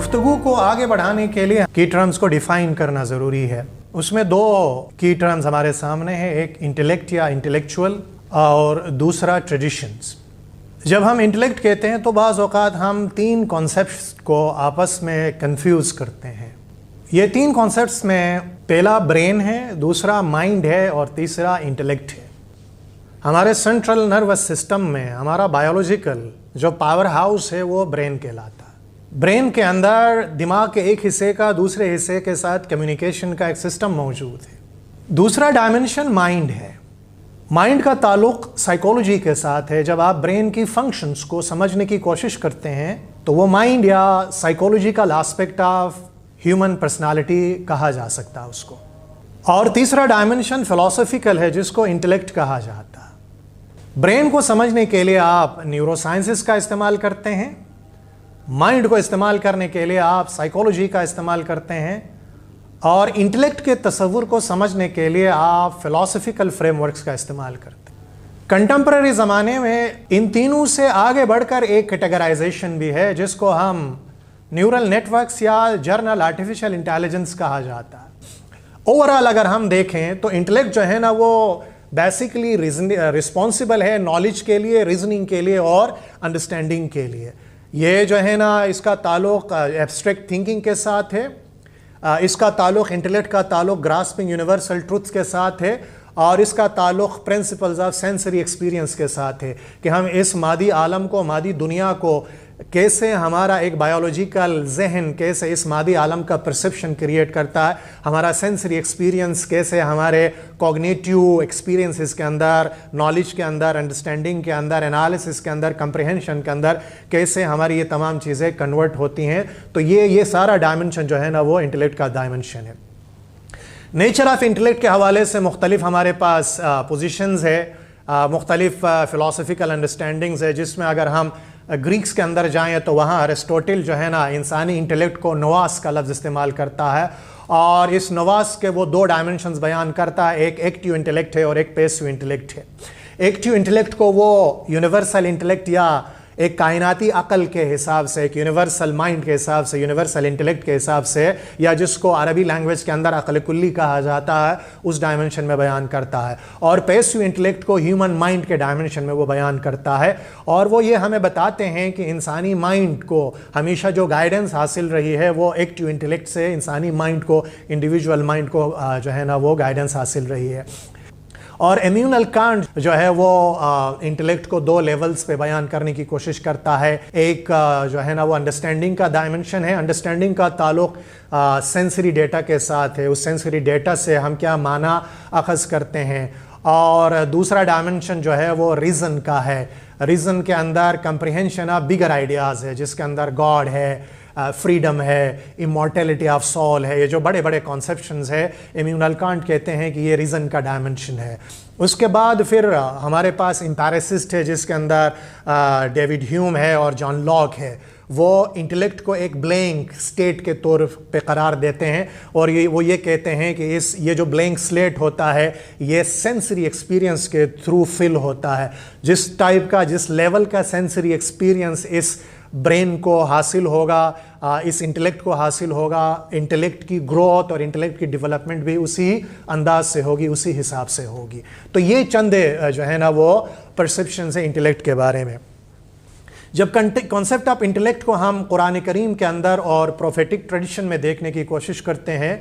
گفتگو کو آگے بڑھانے کے لیے کی ٹرمز کو ڈیفائن کرنا ضروری ہے. اس میں دو کی ٹرمز ہمارے سامنے ہیں, ایک انٹلیکٹ یا انٹلیکچول اور دوسرا ٹریڈیشنز. جب ہم انٹلیکٹ کہتے ہیں تو بعض اوقات ہم تین کانسیپٹس کو آپس میں کنفیوز کرتے ہیں. یہ تین کانسیپٹس میں پہلا برین ہے, دوسرا مائنڈ ہے اور تیسرا انٹلیکٹ ہے. ہمارے سینٹرل نروس سسٹم میں ہمارا بایولوجیکل جو پاور ہاؤس ہے وہ برین کہلاتا ہے. برین کے اندر دماغ کے ایک حصے کا دوسرے حصے کے ساتھ کمیونیکیشن کا ایک سسٹم موجود ہے. دوسرا ڈائمنشن مائنڈ ہے. مائنڈ کا تعلق سائیکولوجی کے ساتھ ہے. جب آپ برین کی فنکشنز کو سمجھنے کی کوشش کرتے ہیں تو وہ مائنڈ یا psychological aspect of human personality کہا جا سکتا ہے اس کو. اور تیسرا ڈائمنشن فلسفیکل ہے جس کو انٹلیکٹ کہا جاتا ہے. برین کو سمجھنے کے لیے آپ نیورو سائنسز کا استعمال کرتے ہیں, مائنڈ کو استعمال کرنے کے لیے آپ سائیکولوجی کا استعمال کرتے ہیں, اور انٹلیکٹ کے تصور کو سمجھنے کے لیے آپ فلسفیکل فریم ورکس کا استعمال کرتے ہیں. کنٹمپرری زمانے میں ان تینوں سے آگے بڑھ کر ایک کیٹیگرائزیشن بھی ہے جس کو ہم نیورل نیٹ ورکس یا جرنل آرٹیفیشل انٹیلیجنس کہا جاتا ہے. اوورآل اگر ہم دیکھیں تو انٹلیکٹ جو ہے نا وہ بیسیکلی رسپانسبل ہے نالج کے لیے, ریزننگ کے لیے اور انڈرسٹینڈنگ کے لیے. یہ جو ہے نا اس کا تعلق ایبسٹریکٹ تھنکنگ کے ساتھ ہے, اس کا تعلق انٹلیکٹ کا تعلق گراسپنگ یونیورسل ٹروتھس کے ساتھ ہے, اور اس کا تعلق پرنسپلز آف سینسری ایکسپیرینس کے ساتھ ہے کہ ہم اس مادی عالم کو, مادی دنیا کو کیسے ہمارا ایک بایولوجیکل ذہن کیسے اس مادی عالم کا پرسیپشن کریٹ کرتا ہے, ہمارا سینسری ایکسپیرینس کیسے ہمارے کوگنیٹیو ایکسپیرینسز کے اندر, نالج کے اندر, انڈرسٹینڈنگ کے اندر, انالیسس کے اندر, کمپریہنشن کے اندر کیسے ہماری یہ تمام چیزیں کنورٹ ہوتی ہیں. تو یہ سارا ڈائمنشن جو ہے نا وہ انٹلیکٹ کا ڈائمنشن ہے. نیچر آف انٹلیکٹ کے حوالے سے مختلف ہمارے پاس پوزیشنز ہے, مختلف فلسفیکل انڈرسٹینڈنگز ہے, جس میں اگر ہم گریکس کے اندر جائیں تو وہاں ارسطوٹل جو ہے نا انسانی انٹلیکٹ کو نواس کا لفظ استعمال کرتا ہے, اور اس نواس کے وہ دو ڈائمنشنز بیان کرتا ہے, ایک ایکٹیو انٹلیکٹ ہے اور ایک پیسیو انٹلیکٹ ہے. ایکٹیو انٹلیکٹ کو وہ یونیورسل انٹلیکٹ یا ایک کائناتی عقل کے حساب سے, ایک یونیورسل مائنڈ کے حساب سے, یونیورسل انٹلیکٹ کے حساب سے, یا جس کو عربی لینگویج کے اندر عقل کلی کہا جاتا ہے, اس ڈائمنشن میں بیان کرتا ہے. اور پیسیو انٹلیکٹ کو ہیومن مائنڈ کے ڈائمنشن میں وہ بیان کرتا ہے. اور وہ یہ ہمیں بتاتے ہیں کہ انسانی مائنڈ کو ہمیشہ جو گائیڈنس حاصل رہی ہے وہ ایکٹیو انٹلیکٹ سے انسانی مائنڈ کو, انڈیویجول مائنڈ کو جو ہے نا وہ گائیڈنس حاصل رہی ہے. اور ایمینول کانٹ جو ہے وہ انٹلیکٹ کو دو لیولز پہ بیان کرنے کی کوشش کرتا ہے. ایک جو ہے نا وہ انڈرسٹینڈنگ کا ڈائمنشن ہے. انڈرسٹینڈنگ کا تعلق سینسری ڈیٹا کے ساتھ ہے, اس سینسری ڈیٹا سے ہم کیا معنی اخذ کرتے ہیں. اور دوسرا ڈائمنشن جو ہے وہ ریزن کا ہے. ریزن کے اندر کمپریہنشن آف بگر آئیڈیاز ہے, جس کے اندر گاڈ ہے, فریڈم ہے, امورٹیلٹی آف سول ہے. یہ جو بڑے بڑے کانسیپشنز ہے, ایمینول کانٹ کہتے ہیں کہ یہ ریزن کا ڈائمنشن ہے. اس کے بعد پھر ہمارے پاس امپیریسسٹ ہے جس کے اندر ڈیوڈ ہیوم ہے اور جان لاک ہے. وہ انٹلیکٹ کو ایک بلینک سٹیٹ کے طور پہ قرار دیتے ہیں, اور وہ یہ کہتے ہیں کہ یہ جو بلینک سلیٹ ہوتا ہے یہ سینسری ایکسپیرینس کے تھرو فل ہوتا ہے. جس ٹائپ کا, جس لیول کا سینسری ایکسپیرینس اس برین کو حاصل ہوگا, اس انٹلیکٹ کو حاصل ہوگا, انٹلیکٹ کی گروتھ اور انٹلیکٹ کی ڈیولپمنٹ بھی اسی انداز سے ہوگی, اسی حساب سے ہوگی. تو یہ چند جو ہے نا وہ پرسیپشنز ہیں انٹلیکٹ کے بارے میں. جب کانسیپٹ آف انٹلیکٹ کو ہم قرآن کریم کے اندر اور پروفیٹک ٹریڈیشن میں دیکھنے کی کوشش کرتے ہیں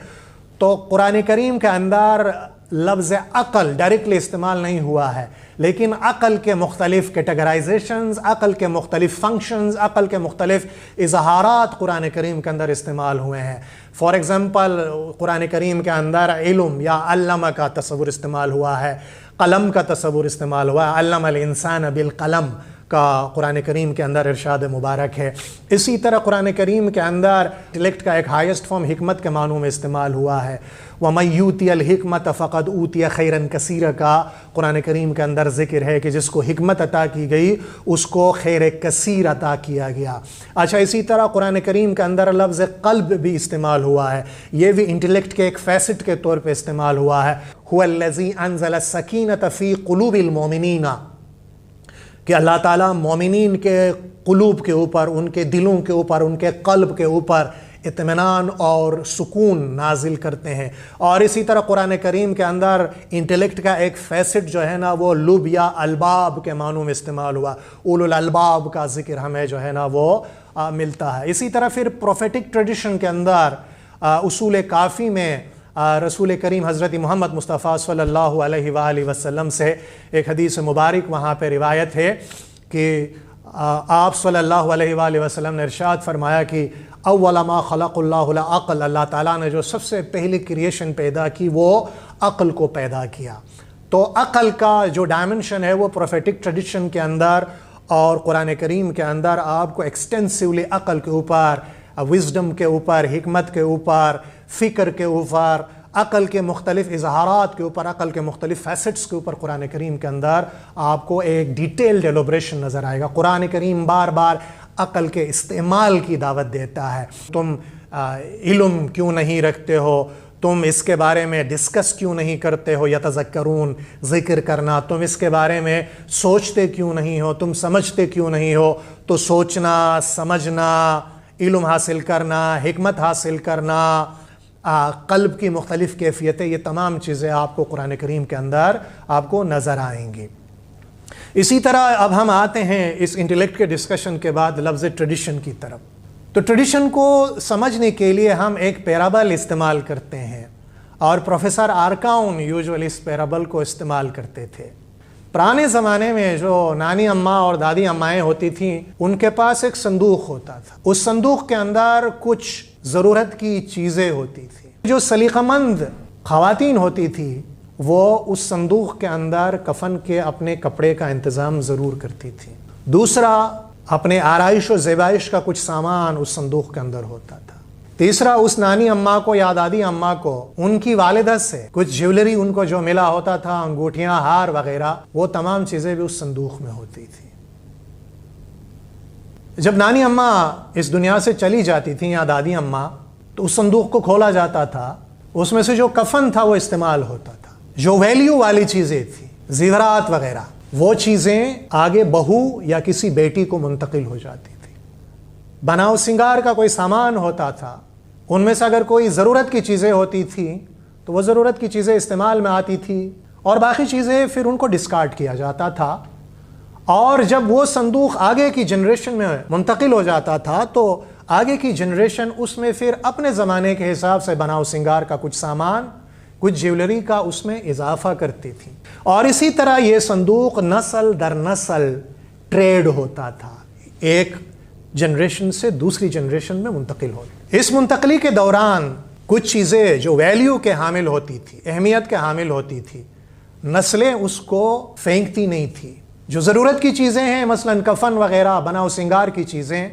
تو قرآن کریم کے اندر لفظ عقل ڈائریکٹلی استعمال نہیں ہوا ہے, لیکن عقل کے مختلف کیٹیگرائزیشنز, عقل کے مختلف فنکشنز, عقل کے مختلف اظہارات قرآن کریم کے اندر استعمال ہوئے ہیں. فار ایگزامپل قرآن کریم کے اندر علم یا علم کا تصور استعمال ہوا ہے, قلم کا تصور استعمال ہوا ہے, علم الانسان بالقلم کا قرآن کریم کے اندر ارشاد مبارک ہے. اسی طرح قرآن کریم کے اندر انٹلیکٹ کا ایک ہائیسٹ فارم حکمت کے معنوں میں استعمال ہوا ہے. وَمَن يُؤْتِ الْحِكْمَةَ فَقَدْ أُوتِيَ خَيْرًا كَثِيرًا کا قرآن کریم کے اندر ذکر ہے کہ جس کو حکمت عطا کی گئی اس کو خیر کثیر عطا کیا گیا. اچھا, اسی طرح قرآن کریم کے اندر لفظ قلب بھی استعمال ہوا ہے. یہ بھی انٹلیکٹ کے ایک فیسٹ کے طور پہ استعمال ہوا ہے. هُوَ الَّذِي أَنزَلَ السَّكِينَةَ فِي قُلُوبِ الْمُؤْمِنِينَ کہ اللہ تعالیٰ مومنین کے قلوب کے اوپر، ان کے دلوں کے اوپر، ان کے قلب کے اوپر اطمینان اور سکون نازل کرتے ہیں۔ اور اسی طرح قرآن کریم کے اندر انٹلیکٹ کا ایک فیسٹ جو ہے نا وہ لب یا الباب کے معنوں میں استعمال ہوا، اولو الالباب کا ذکر ہمیں جو ہے نا وہ ملتا ہے۔ اسی طرح پھر پروفیٹک ٹریڈیشن کے اندر اصول کافی میں رسول کریم حضرت محمد مصطفیٰ صلی اللہ علیہ وآلہ وسلم سے ایک حدیث مبارک وہاں پہ روایت ہے کہ آپ صلی اللہ علیہ وآلہ وسلم نے ارشاد فرمایا کہ اول ما خلق اللہ العقل، اللہ تعالیٰ نے جو سب سے پہلی کریشن پیدا کی وہ عقل کو پیدا کیا۔ تو عقل کا جو ڈائمنشن ہے وہ پروفیٹک ٹریڈیشن کے اندر اور قرآن کریم کے اندر آپ کو ایکسٹینسولی عقل کے اوپر، وزڈم کے اوپر، حکمت کے اوپر، فکر کے اوپر، عقل کے مختلف اظہارات کے اوپر، عقل کے مختلف فیسٹس کے اوپر قرآن کریم کے اندر آپ کو ایک ڈیٹیلڈ ایلوبریشن نظر آئے گا۔ قرآن کریم بار بار عقل کے استعمال کی دعوت دیتا ہے۔ تم علم کیوں نہیں رکھتے ہو؟ تم اس کے بارے میں ڈسکس کیوں نہیں کرتے ہو؟ یتذکرون، ذکر کرنا۔ تم اس کے بارے میں سوچتے کیوں نہیں ہو؟ تم سمجھتے کیوں نہیں ہو؟ تو سوچنا، سمجھنا، علم حاصل کرنا، حکمت حاصل کرنا، قلب کی مختلف کیفیتیں، یہ تمام چیزیں آپ کو قرآن کریم کے اندر آپ کو نظر آئیں گی۔ اسی طرح اب ہم آتے ہیں اس انٹلیکٹ کے ڈسکشن کے بعد لفظ ٹریڈیشن کی طرف۔ تو ٹریڈیشن کو سمجھنے کے لیے ہم ایک پیرابل استعمال کرتے ہیں، اور پروفیسر آرکاؤن یوزولی اس پیرابل کو استعمال کرتے تھے۔ پرانے زمانے میں جو نانی اماں اور دادی امائیں ہوتی تھیں، ان کے پاس ایک صندوق ہوتا تھا۔ اس صندوق کے اندر کچھ ضرورت کی چیزیں ہوتی تھیں۔ جو سلیقہ مند خواتین ہوتی تھی وہ اس صندوق کے اندر کفن کے اپنے کپڑے کا انتظام ضرور کرتی تھی۔ دوسرا، اپنے آرائش و زیبائش کا کچھ سامان اس صندوق کے اندر ہوتا تھا۔ تیسرا، اس نانی اماں کو یا دادی اماں کو ان کی والدہ سے کچھ جیولری ان کو جو ملا ہوتا تھا، انگوٹھیاں، ہار وغیرہ، وہ تمام چیزیں بھی اس صندوق میں ہوتی تھی۔ جب نانی اماں اس دنیا سے چلی جاتی تھیں یا دادی اماں، تو اس صندوق کو کھولا جاتا تھا، اس میں سے جو کفن تھا وہ استعمال ہوتا تھا۔ جو ویلیو والی چیزیں تھیں، زیورات وغیرہ، وہ چیزیں آگے بہو یا کسی بیٹی کو منتقل ہو جاتی تھی۔ بناؤ سنگار کا کوئی سامان ہوتا تھا، ان میں سے اگر کوئی ضرورت کی چیزیں ہوتی تھیں تو وہ ضرورت کی چیزیں استعمال میں آتی تھی، اور باقی چیزیں پھر ان کو ڈسکارڈ کیا جاتا تھا۔ اور جب وہ صندوق آگے کی جنریشن میں منتقل ہو جاتا تھا تو آگے کی جنریشن اس میں پھر اپنے زمانے کے حساب سے بناؤ سنگار کا کچھ سامان، کچھ جیولری کا اس میں اضافہ کرتی تھی۔ اور اسی طرح یہ صندوق نسل در نسل ٹریڈ ہوتا تھا، ایک جنریشن سے دوسری جنریشن میں منتقل ہوتی۔ اس منتقلی کے دوران کچھ چیزیں جو ویلیو کے حامل ہوتی تھی، اہمیت کے حامل ہوتی تھی، نسلیں اس کو پھینکتی نہیں تھی۔ جو ضرورت کی چیزیں ہیں، مثلا کفن وغیرہ، بناؤ سنگار کی چیزیں،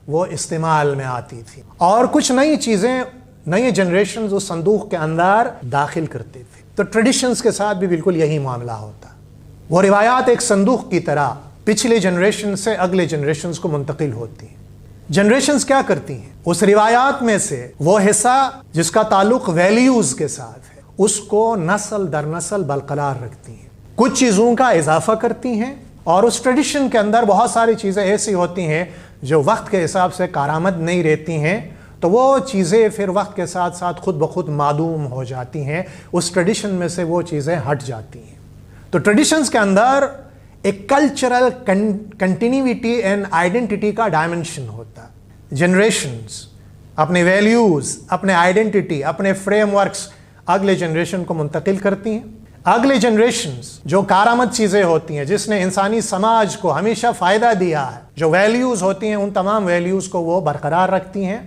وہ استعمال میں آتی تھی، اور کچھ نئی چیزیں نئے جنریشنز اس صندوق کے اندر داخل کرتے تھے۔ تو ٹریڈیشنز کے ساتھ بھی بالکل یہی معاملہ ہوتا۔ وہ روایات ایک صندوق کی طرح پچھلے جنریشن سے اگلے جنریشنز کو منتقل ہوتی ہیں۔ جنریشنز کیا کرتی ہیں؟ اس روایات میں سے وہ حصہ جس کا تعلق ویلیوز کے ساتھ ہے، اس کو نسل در نسل برقرار رکھتی ہیں، کچھ چیزوں کا اضافہ کرتی ہیں، اور اس ٹریڈیشن کے اندر بہت ساری چیزیں ایسی ہوتی ہیں جو وقت کے حساب سے کارآمد نہیں رہتی ہیں، تو وہ چیزیں پھر وقت کے ساتھ ساتھ خود بخود معدوم ہو جاتی ہیں، اس ٹریڈیشن میں سے وہ چیزیں ہٹ جاتی ہیں۔ تو ٹریڈیشنز کے اندر ایک کلچرل کنٹینیوٹی اینڈ آئیڈینٹی کا ڈائمنشن ہوتا ہے۔ جنریشنز اپنے ویلیوز، اپنے آئیڈینٹی، اپنے فریم ورکس اگلے جنریشن کو منتقل کرتی ہیں۔ اگلے جنریشنز جو کارآمد چیزیں ہوتی ہیں، جس نے انسانی سماج کو ہمیشہ فائدہ دیا ہے، جو ویلیوز ہوتی ہیں، ان تمام ویلیوز کو وہ برقرار رکھتی ہیں۔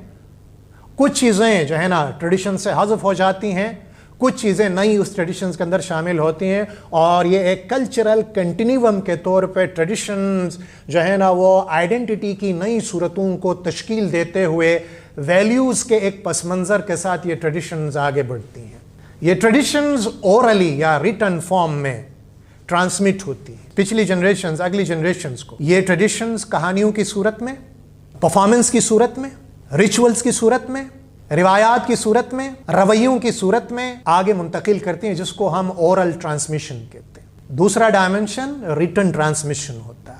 کچھ چیزیں جو ہے نا ٹریڈیشن سے حذف ہو جاتی ہیں، کچھ چیزیں نئی اس ٹریڈیشنز کے اندر شامل ہوتی ہیں، اور یہ ایک کلچرل کنٹینیوم کے طور پہ ٹریڈیشنز جو ہے نا وہ آئیڈینٹی کی نئی صورتوں کو تشکیل دیتے ہوئے ویلیوز کے ایک پس منظر کے ساتھ یہ ٹریڈیشنز آگے بڑھتی ہیں۔ یہ ٹریڈیشنز اورلی یا ریٹن فارم میں ٹرانسمٹ ہوتی ہیں پچھلی جنریشنز اگلی جنریشنز کو۔ یہ ٹریڈیشنز کہانیوں کی صورت میں، پرفارمنس کی صورت میں، ریچولز کی صورت میں، روایات کی صورت میں، رویوں کی صورت میں آگے منتقل کرتی ہیں، جس کو ہم اورل ٹرانسمیشن کہتے ہیں۔ دوسرا ڈائمنشن ریٹن ٹرانسمیشن ہوتا ہے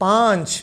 5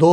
2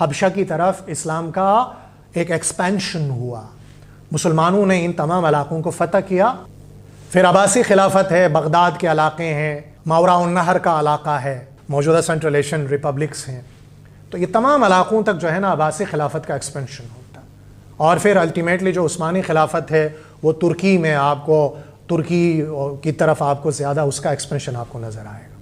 حبشہ کی طرف اسلام کا ایک ایکسپینشن ہوا، مسلمانوں نے ان تمام علاقوں کو فتح کیا۔ پھر عباسی خلافت ہے، بغداد کے علاقے ہیں، ماوراء النہر کا علاقہ ہے، موجودہ سینٹرل ایشین ریپبلکس ہیں، تو یہ تمام علاقوں تک جو ہے نا عباسی خلافت کا ایکسپینشن ہوتا ہے۔ اور پھر الٹیمیٹلی جو عثمانی خلافت ہے وہ ترکی میں آپ کو، ترکی کی طرف آپ کو زیادہ اس کا ایکسپینشن آپ کو نظر آئے گا۔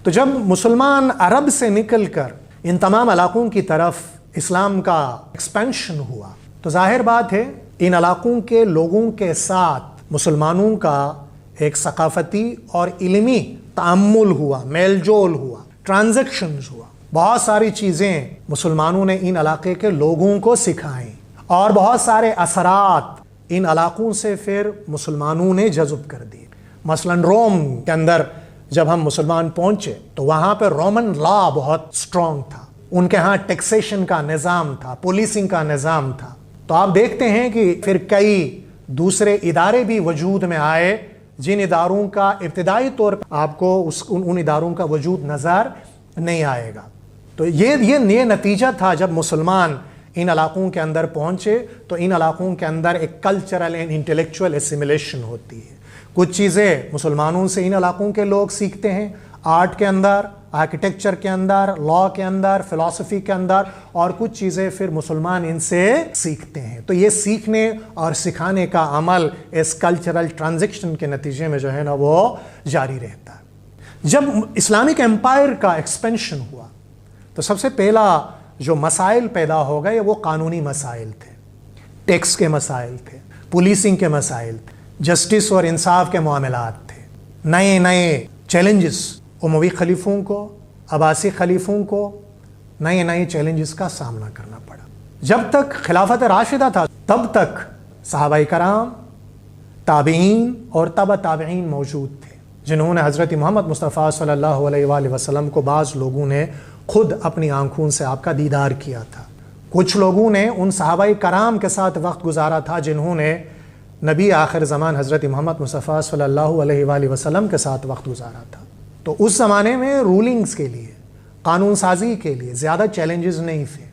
تو جب مسلمان عرب سے نکل کر ان تمام علاقوں کی طرف اسلام کا ایکسپینشن ہوا تو ظاہر بات ہے ان علاقوں کے لوگوں کے ساتھ مسلمانوں کا ایک ثقافتی اور علمی تعامل ہوا، میل جول ہوا، ٹرانزیکشنز ہوا، بہت ساری چیزیں مسلمانوں نے ان علاقے کے لوگوں کو سکھائیں اور بہت سارے اثرات ان علاقوں سے پھر مسلمانوں نے جذب کر دیے۔ مثلا روم کے اندر جب ہم مسلمان پہنچے تو وہاں پہ رومن لا بہت سٹرونگ تھا، ان کے ہاں ٹیکسیشن کا نظام تھا، پولیسنگ کا نظام تھا۔ تو آپ دیکھتے ہیں کہ پھر کئی دوسرے ادارے بھی وجود میں آئے جن اداروں کا ابتدائی طور پر آپ کو ان اداروں کا وجود نظر نہیں آئے گا۔ تو یہ نتیجہ تھا جب مسلمان ان علاقوں کے اندر پہنچے تو ان علاقوں کے اندر ایک کلچرل اینڈ انٹلیکچوئل اسیمیلیشن ہوتی ہے۔ کچھ چیزیں مسلمانوں سے ان علاقوں کے لوگ سیکھتے ہیں، آرٹ کے اندر، آرکیٹیکچر کے اندر، لا کے اندر، فلسفی کے اندر، اور کچھ چیزیں پھر مسلمان ان سے سیکھتے ہیں۔ تو یہ سیکھنے اور سکھانے کا عمل اس کلچرل ٹرانزیکشن کے نتیجے میں جو ہے نا وہ جاری رہتا ہے۔ جب اسلامک امپائر کا ایکسپینشن ہوا تو سب سے پہلا جو مسائل پیدا ہو گئے وہ قانونی مسائل تھے، ٹیکس کے مسائل تھے، پولیسنگ کے مسائل تھے، جسٹس اور انصاف کے معاملات تھے، نئے چیلنجز اموی خلیفوں کو، عباسی خلیفوں کو نئے چیلنجز کا سامنا کرنا پڑا۔ جب تک خلافت راشدہ تھا تب تک صحابہ کرام، تابعین اور تبع تابعین موجود تھے جنہوں نے حضرت محمد مصطفیٰ صلی اللہ علیہ وآلہ وسلم کو بعض لوگوں نے خود اپنی آنکھوں سے آپ کا دیدار کیا تھا، کچھ لوگوں نے ان صحابہ کرام کے ساتھ وقت گزارا تھا جنہوں نے نبی آخر زمان حضرت محمد مصطفیٰ صلی اللہ علیہ وآلہ وسلم کے ساتھ وقت گزارا تھا۔ تو اس زمانے میں رولنگز کے لیے، قانون سازی کے لیے زیادہ چیلنجز نہیں تھے،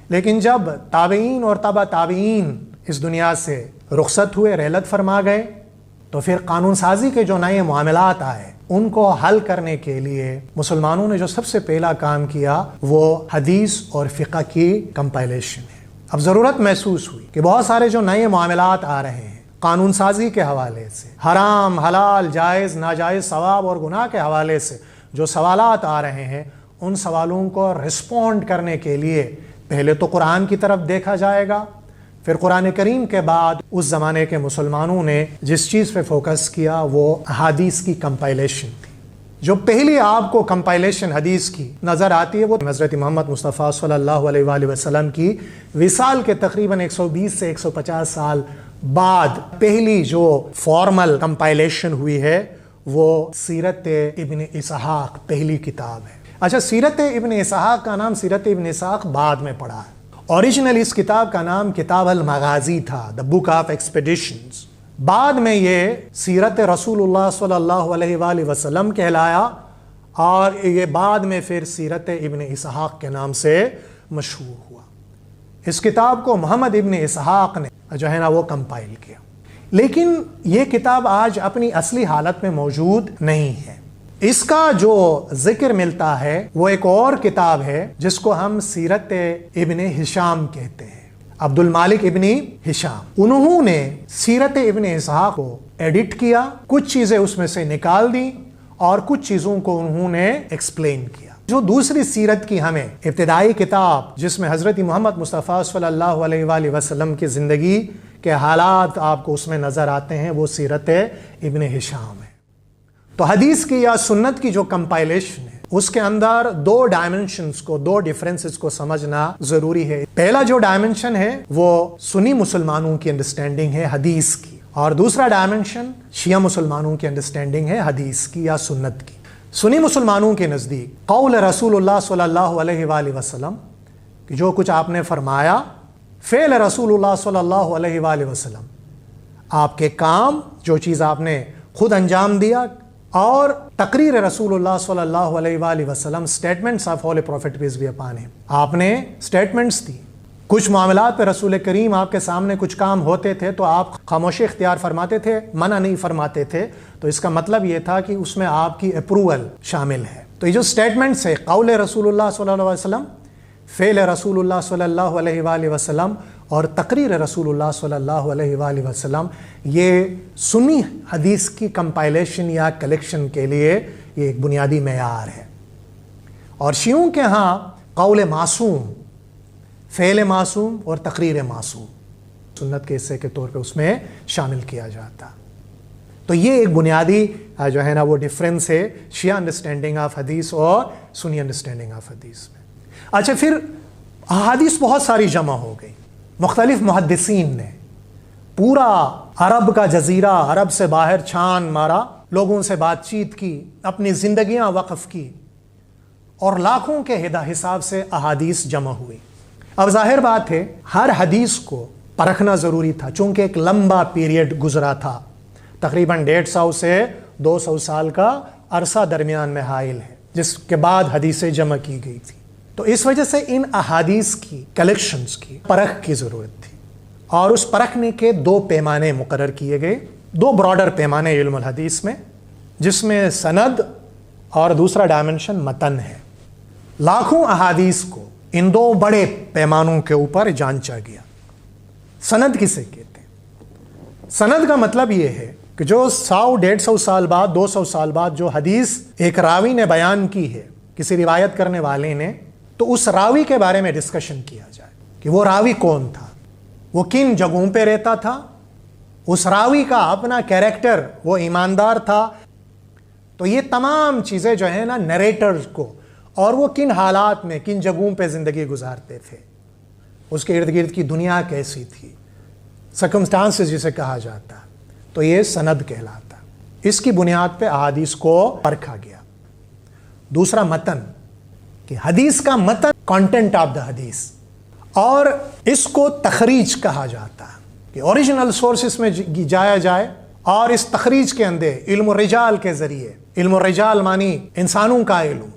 لیکن جب تابعین اور تبع تابعین اس دنیا سے رخصت ہوئے، رحلت فرما گئے، تو پھر قانون سازی کے جو نئے معاملات آئے ان کو حل کرنے کے لیے مسلمانوں نے جو سب سے پہلا کام کیا وہ حدیث اور فقہ کی کمپائلیشن ہے۔ اب ضرورت محسوس ہوئی کہ بہت سارے جو نئے معاملات آ رہے ہیں قانون سازی کے حوالے سے، حرام حلال جائز ناجائز ثواب اور گناہ کے حوالے سے جو سوالات آ رہے ہیں، ان سوالوں کو رسپونڈ کرنے کے لیے پہلے تو قرآن کی طرف دیکھا جائے گا، پھر قرآن کریم کے بعد اس زمانے کے مسلمانوں نے جس چیز پہ فوکس کیا وہ حدیث کی کمپائلیشن تھی۔ جو پہلی آپ کو کمپائلیشن حدیث کی نظر آتی ہے وہ حضرت محمد مصطفیٰ صلی اللہ علیہ وآلہ وسلم کی وصال کے تقریباً 120 سے 150 سال بعد پہلی جو فارمل کمپائلیشن ہوئی ہے وہ سیرت ابن اسحاق پہلی کتاب ہے۔ اچھا، سیرت ابن اسحاق کا نام سیرت ابن اسحاق بعد میں پڑھا ہے، اوریجنل اس کتاب کا نام کتاب المغازی تھا، دا بک آف ایکسپیڈیشنز۔ بعد میں یہ سیرت رسول اللہ صلی اللہ علیہ وآلہ وسلم کہلایا اور یہ بعد میں پھر سیرت ابن اسحاق کے نام سے مشہور ہوا۔ اس کتاب کو محمد ابن اسحاق نے جو ہے نا وہ کمپائل کیا، لیکن یہ کتاب آج اپنی اصلی حالت میں موجود نہیں ہے۔ اس کا جو ذکر ملتا ہے وہ ایک اور کتاب ہے جس کو ہم سیرت ابن ہشام کہتے ہیں، عبد المالک ابن ہشام۔ انہوں نے سیرت ابن اسحاق کو ایڈٹ کیا، کچھ چیزیں اس میں سے نکال دی اور کچھ چیزوں کو انہوں نے ایکسپلین کیا۔ جو دوسری سیرت کی ہمیں ابتدائی کتاب جس میں حضرت محمد مصطفیٰ صلی اللہ علیہ وآلہ وسلم کی زندگی کے حالات آپ کو اس میں نظر آتے ہیں وہ سیرت ابن ہشام ہے۔ تو حدیث کی یا سنت کی جو کمپائلیشن ہے اس کے اندر دو ڈائمنشنز کو، دو ڈیفرنسز کو سمجھنا ضروری ہے۔ پہلا جو ڈائمنشن ہے وہ سنی مسلمانوں کی انڈرسٹینڈنگ ہے حدیث کی، اور دوسرا ڈائمنشن شیعہ مسلمانوں کی انڈرسٹینڈنگ ہے حدیث کی یا سنت کی۔ سنی مسلمانوں کے نزدیک قول رسول اللہ صلی اللہ علیہ وآلہ وسلم کہ جو کچھ آپ نے فرمایا، فعل رسول اللہ صلی اللہ علیہ وآلہ وسلم، آپ کے کام، جو چیز آپ نے خود انجام دیا، اور تقریر رسول اللہ صلی اللہ علیہ وآلہ وسلم، statements of holy prophet peace be upon him, آپ نے اسٹیٹمنٹس دی. کچھ معاملات پہ رسول کریم آپ کے سامنے کچھ کام ہوتے تھے تو آپ خاموشی اختیار فرماتے تھے، منع نہیں فرماتے تھے. تو اس کا مطلب یہ تھا کہ اس میں آپ کی اپروول شامل ہے. تو یہ جو اسٹیٹمنٹس ہے، قول رسول اللہ صلی اللہ علیہ وسلم، فعل رسول اللہ صلی اللہ علیہ وآلہ وسلم اور تقریر رسول اللہ صلی اللہ علیہ وآلہ وسلم، یہ سنی حدیث کی کمپائلیشن یا کلیکشن کے لیے یہ ایک بنیادی معیار ہے. اور شیعوں کے ہاں قول معصوم، فعل معصوم اور تقریر معصوم سنت کے حصے کے طور پہ اس میں شامل کیا جاتا. تو یہ ایک بنیادی جو ہے نا وہ ڈفرینس ہے شیعہ انڈرسٹینڈنگ آف حدیث اور سنی انڈرسٹینڈنگ آف حدیث میں. اچھا، پھر احادیث بہت ساری جمع ہو گئی. مختلف محدثین نے پورا عرب کا جزیرہ، عرب سے باہر چھان مارا، لوگوں سے بات چیت کی، اپنی زندگیاں وقف کی اور لاکھوں کے حساب سے احادیث جمع ہوئی. اب ظاہر بات ہے ہر حدیث کو پرکھنا ضروری تھا، چونکہ ایک لمبا پیریڈ گزرا تھا، تقریباً 150 سے 200 سال کا عرصہ درمیان میں حائل ہے، جس کے بعد حدیثیں جمع کی گئی تھی. تو اس وجہ سے ان احادیث کی کلیکشنز کی پرکھ کی ضرورت تھی، اور اس پرکھنے کے 2 پیمانے مقرر کیے گئے، 2 براڈر پیمانے علم الحدیث میں، جس میں سند اور دوسرا ڈائمنشن متن ہے. لاکھوں احادیث کو ان 2 بڑے پیمانوں کے اوپر جانچا گیا. سند کسے کہتے ہیں؟ سند کا مطلب یہ ہے کہ جو 100-150 سال بعد، 200 سال بعد جو حدیث ایک راوی نے بیان کی ہے، کسی روایت کرنے والے نے، تو اس راوی کے بارے میں ڈسکشن کیا جائے کہ وہ راوی کون تھا، وہ کن جگہوں پہ رہتا تھا، اس راوی کا اپنا کیریکٹر، وہ ایماندار تھا. تو یہ تمام چیزیں جو ہیں نا نریٹر کو، اور وہ کن حالات میں کن جگہوں پہ زندگی گزارتے تھے، اس کے ارد گرد کی دنیا کیسی تھی، سرکمسٹانسز جسے کہا جاتا، تو یہ سند کہلاتا. اس کی بنیاد پہ احادیث کو پرکھا گیا. دوسرا متن، کہ حدیث کا متن، کانٹینٹ آف دا حدیث، اور اس کو تخریج کہا جاتا ہے کہ اوریجنل سورسز میں جایا جائے اور اس تخریج کے اندر علم الرجال کے ذریعے، علم الرجال مانی انسانوں کا علم،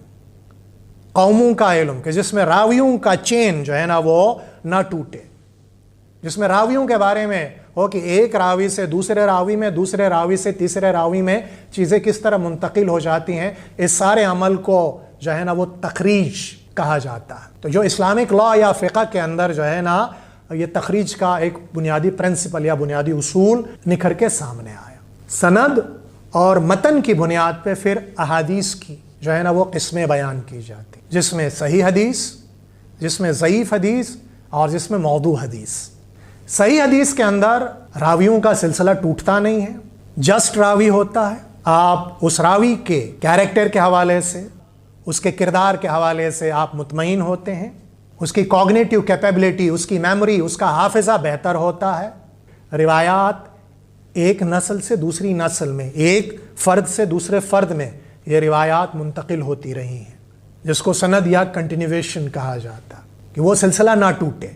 قوموں کا علم، کہ جس میں راویوں کا چین جو ہے نا وہ نہ ٹوٹے، جس میں راویوں کے بارے میں ہو کہ ایک راوی سے دوسرے راوی میں، دوسرے راوی سے تیسرے راوی میں چیزیں کس طرح منتقل ہو جاتی ہیں. اس سارے عمل کو جو ہے نا وہ تخریج کہا جاتا ہے. تو جو اسلامک لا یا فقہ کے اندر جو ہے نا یہ تخریج کا ایک بنیادی پرنسپل یا بنیادی اصول نکھر کے سامنے آیا. سند اور متن کی بنیاد پہ پھر احادیث کی جو ہے نا وہ قسمیں بیان کی جاتی، جس میں صحیح حدیث، جس میں ضعیف حدیث اور جس میں موضوع حدیث. صحیح حدیث کے اندر راویوں کا سلسلہ ٹوٹتا نہیں ہے، جسٹ راوی ہوتا ہے. آپ اس راوی کے کیریکٹر کے حوالے سے، اس کے کردار کے حوالے سے آپ مطمئن ہوتے ہیں، اس کی کوگنیٹیو کیپیبلٹی، اس کی میموری، اس کا حافظہ بہتر ہوتا ہے. روایات ایک نسل سے دوسری نسل میں، ایک فرد سے دوسرے فرد میں یہ روایات منتقل ہوتی رہی ہیں، جس کو سند یا کنٹینیویشن کہا جاتا، کہ وہ سلسلہ نہ ٹوٹے.